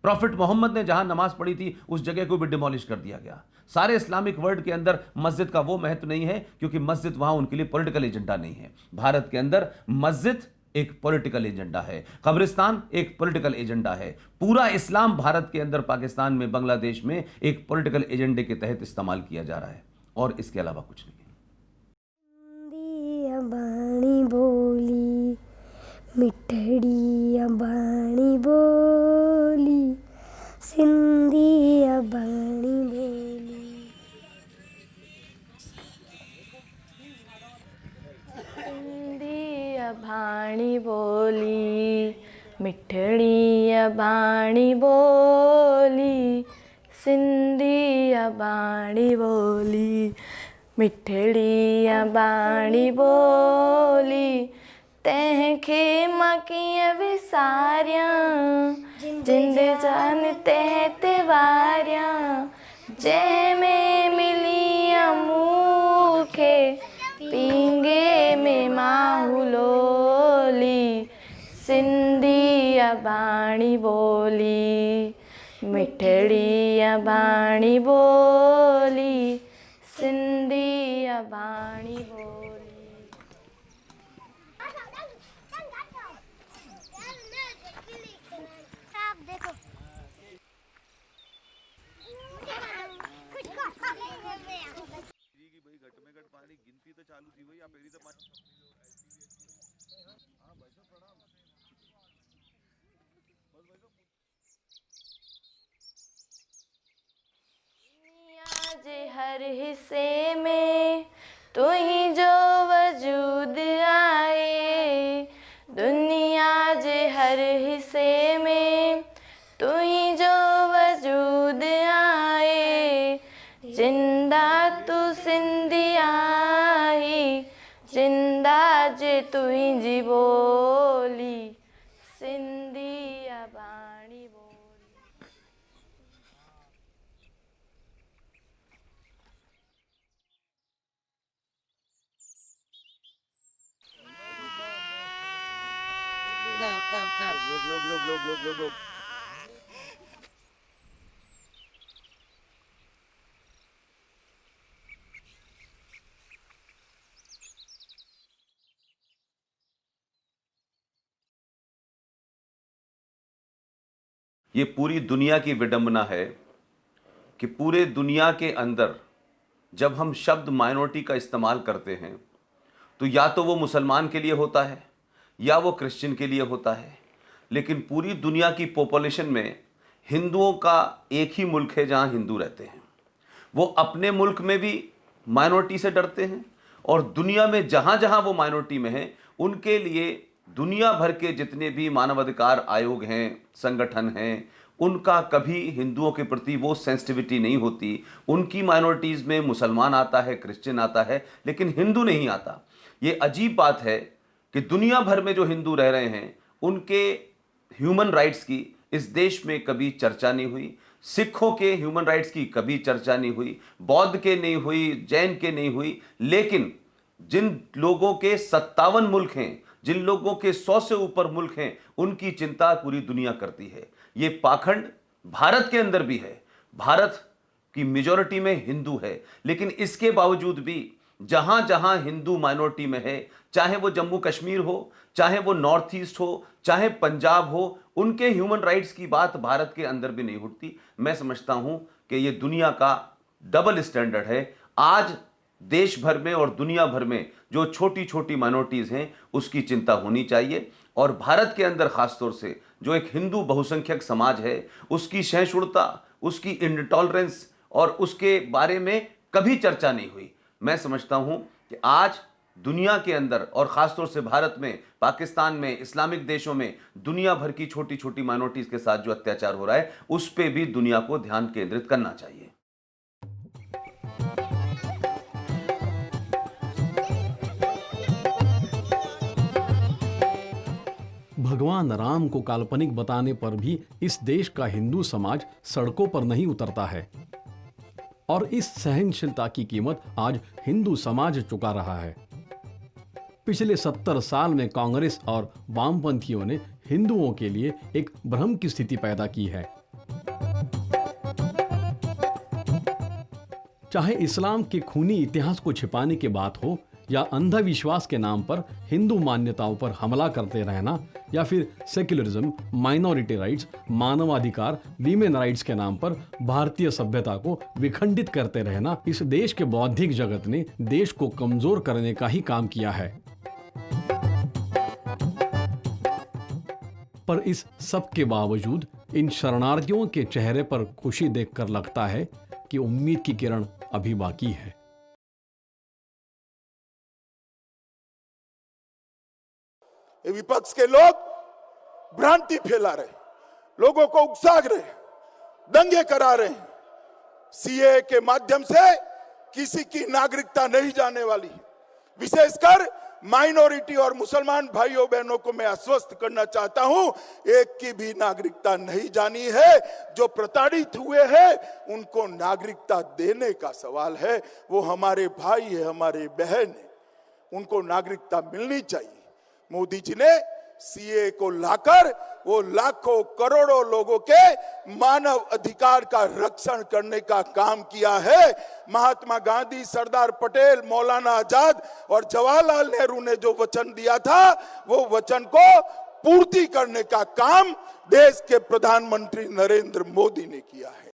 [SPEAKER 2] प्रॉफिट मोहम्मद ने जहां नमाज पढ़ी थी उस जगह को भी डिमोलिश कर दिया गया। सारे इस्लामिक वर्ल्ड के अंदर मस्जिद का वो महत्व नहीं है, क्योंकि मस्जिद वहां उनके लिए पॉलिटिकल एजेंडा नहीं है। भारत के अंदर मस्जिद एक पॉलिटिकल एजेंडा है, कब्रिस्तान एक पॉलिटिकल एजेंडा है। पूरा इस्लाम भारत के अंदर, पाकिस्तान में, बांग्लादेश में एक पॉलिटिकल एजेंडे के तहत इस्तेमाल किया जा रहा है, और इसके अलावा कुछ नहीं है।
[SPEAKER 4] बाणी बोली मिठड़ी बाणी बोली, सिंधी बाणी बोली।
[SPEAKER 7] भाणी बोली मिठड़ी बाणी बोली, सिंधी बाणी बोली। मिठड़ी बाणी बोली तंहिंखे मां कीअं विसारियां जिंद जान ते वारियां जंहिंमें मिली मूंखे पींगे में माहुलोली सिंधी बाणी बोली मिठड़ी बाणी बोली सिंधी बाणी बोली। जे हर हिस्से में तू ही जो वजूद आए दुनिया जे हर हिस्से में तू ही जो वजूद आए जिंदा तू सिंधी आई जिंदा जे तू ही जी बोली सिंधी बाणी बोली।
[SPEAKER 2] ये पूरी दुनिया की विडंबना है कि पूरे दुनिया के अंदर जब हम शब्द माइनॉरिटी का इस्तेमाल करते हैं तो या तो वो मुसलमान के लिए होता है या वो क्रिश्चियन के लिए होता है, लेकिन पूरी दुनिया की पॉपुलेशन में हिंदुओं का एक ही मुल्क है जहां हिंदू रहते हैं। वो अपने मुल्क में भी माइनॉरिटी से डरते हैं और दुनिया में जहां जहां वो माइनॉरिटी में हैं उनके लिए दुनिया भर के जितने भी मानवाधिकार आयोग हैं, संगठन हैं, उनका कभी हिंदुओं के प्रति वो सेंसिटिविटी नहीं होती। उनकी माइनॉरिटीज़ में मुसलमान आता है, क्रिश्चियन आता है, लेकिन हिंदू नहीं आता। ये अजीब बात है कि दुनिया भर में जो हिंदू रह रहे हैं उनके ह्यूमन राइट्स की इस देश में कभी चर्चा नहीं हुई, सिखों के ह्यूमन राइट्स की कभी चर्चा नहीं हुई, बौद्ध के नहीं हुई, जैन के नहीं हुई, लेकिन जिन लोगों के 57 मुल्क हैं, जिन लोगों के 100 से ऊपर मुल्क हैं, उनकी चिंता पूरी दुनिया करती है। ये पाखंड भारत के अंदर भी है। भारत की मेजॉरिटी में हिंदू है, लेकिन इसके बावजूद भी जहां जहां हिंदू माइनॉरिटी में है, चाहे वो जम्मू कश्मीर हो, चाहे वो नॉर्थ ईस्ट हो, चाहे पंजाब हो, उनके ह्यूमन राइट्स की बात भारत के अंदर भी नहीं उठती। मैं समझता हूं कि ये दुनिया का डबल स्टैंडर्ड है। आज देश भर में और दुनिया भर में जो छोटी छोटी माइनॉरिटीज़ हैं उसकी चिंता होनी चाहिए, और भारत के अंदर ख़ासतौर से जो एक हिंदू बहुसंख्यक समाज है उसकी सहिष्णुता, उसकी इंटॉलरेंस और उसके बारे में कभी चर्चा नहीं हुई। मैं समझता हूं कि आज दुनिया के अंदर और ख़ासतौर से भारत में, पाकिस्तान में, इस्लामिक देशों में दुनिया भर की छोटी छोटी माइनॉरिटीज़ के साथ जो अत्याचार हो रहा है उस पर भी दुनिया को ध्यान केंद्रित करना चाहिए।
[SPEAKER 1] भगवान राम को काल्पनिक बताने पर भी इस देश का हिंदू समाज सड़कों पर नहीं उतरता है, और इस सहनशीलता की कीमत आज हिंदू समाज चुका रहा है। पिछले 70 साल में कांग्रेस और वामपंथियों ने हिंदुओं के लिए एक भ्रम की स्थिति पैदा की है। चाहे इस्लाम के खूनी इतिहास को छिपाने की बात हो या अंधविश्वास के नाम पर हिंदू मान्यताओं पर हमला करते रहना, या फिर सेक्युलरिज्म, माइनॉरिटी राइट्स, मानवाधिकार, वीमेन राइट्स के नाम पर भारतीय सभ्यता को विखंडित करते रहना, इस देश के बौद्धिक जगत ने देश को कमजोर करने का ही काम किया है। पर इस सब के बावजूद इन शरणार्थियों के चेहरे पर खुशी देखकर लगता है कि उम्मीद की किरण अभी बाकी है।
[SPEAKER 16] विपक्ष के लोग भ्रांति फैला रहे, लोगों को उकसा रहे, दंगे करा रहे हैं। सीए के माध्यम से
[SPEAKER 6] किसी की नागरिकता नहीं जाने वाली। विशेषकर माइनॉरिटी और मुसलमान भाइयों बहनों को मैं आश्वस्त करना चाहता हूं, एक की भी नागरिकता नहीं जानी है। जो प्रताड़ित हुए हैं उनको नागरिकता देने का सवाल है। वो हमारे भाई है, हमारे बहन है, उनको नागरिकता मिलनी चाहिए। मोदी जी ने सीए को लाकर वो लाखों करोड़ों लोगों के मानव अधिकार का रक्षण करने का काम किया है। महात्मा गांधी, सरदार पटेल, मौलाना आजाद और जवाहरलाल नेहरू ने जो वचन दिया था वो वचन को पूर्ति करने का काम देश के प्रधानमंत्री नरेंद्र मोदी ने किया है।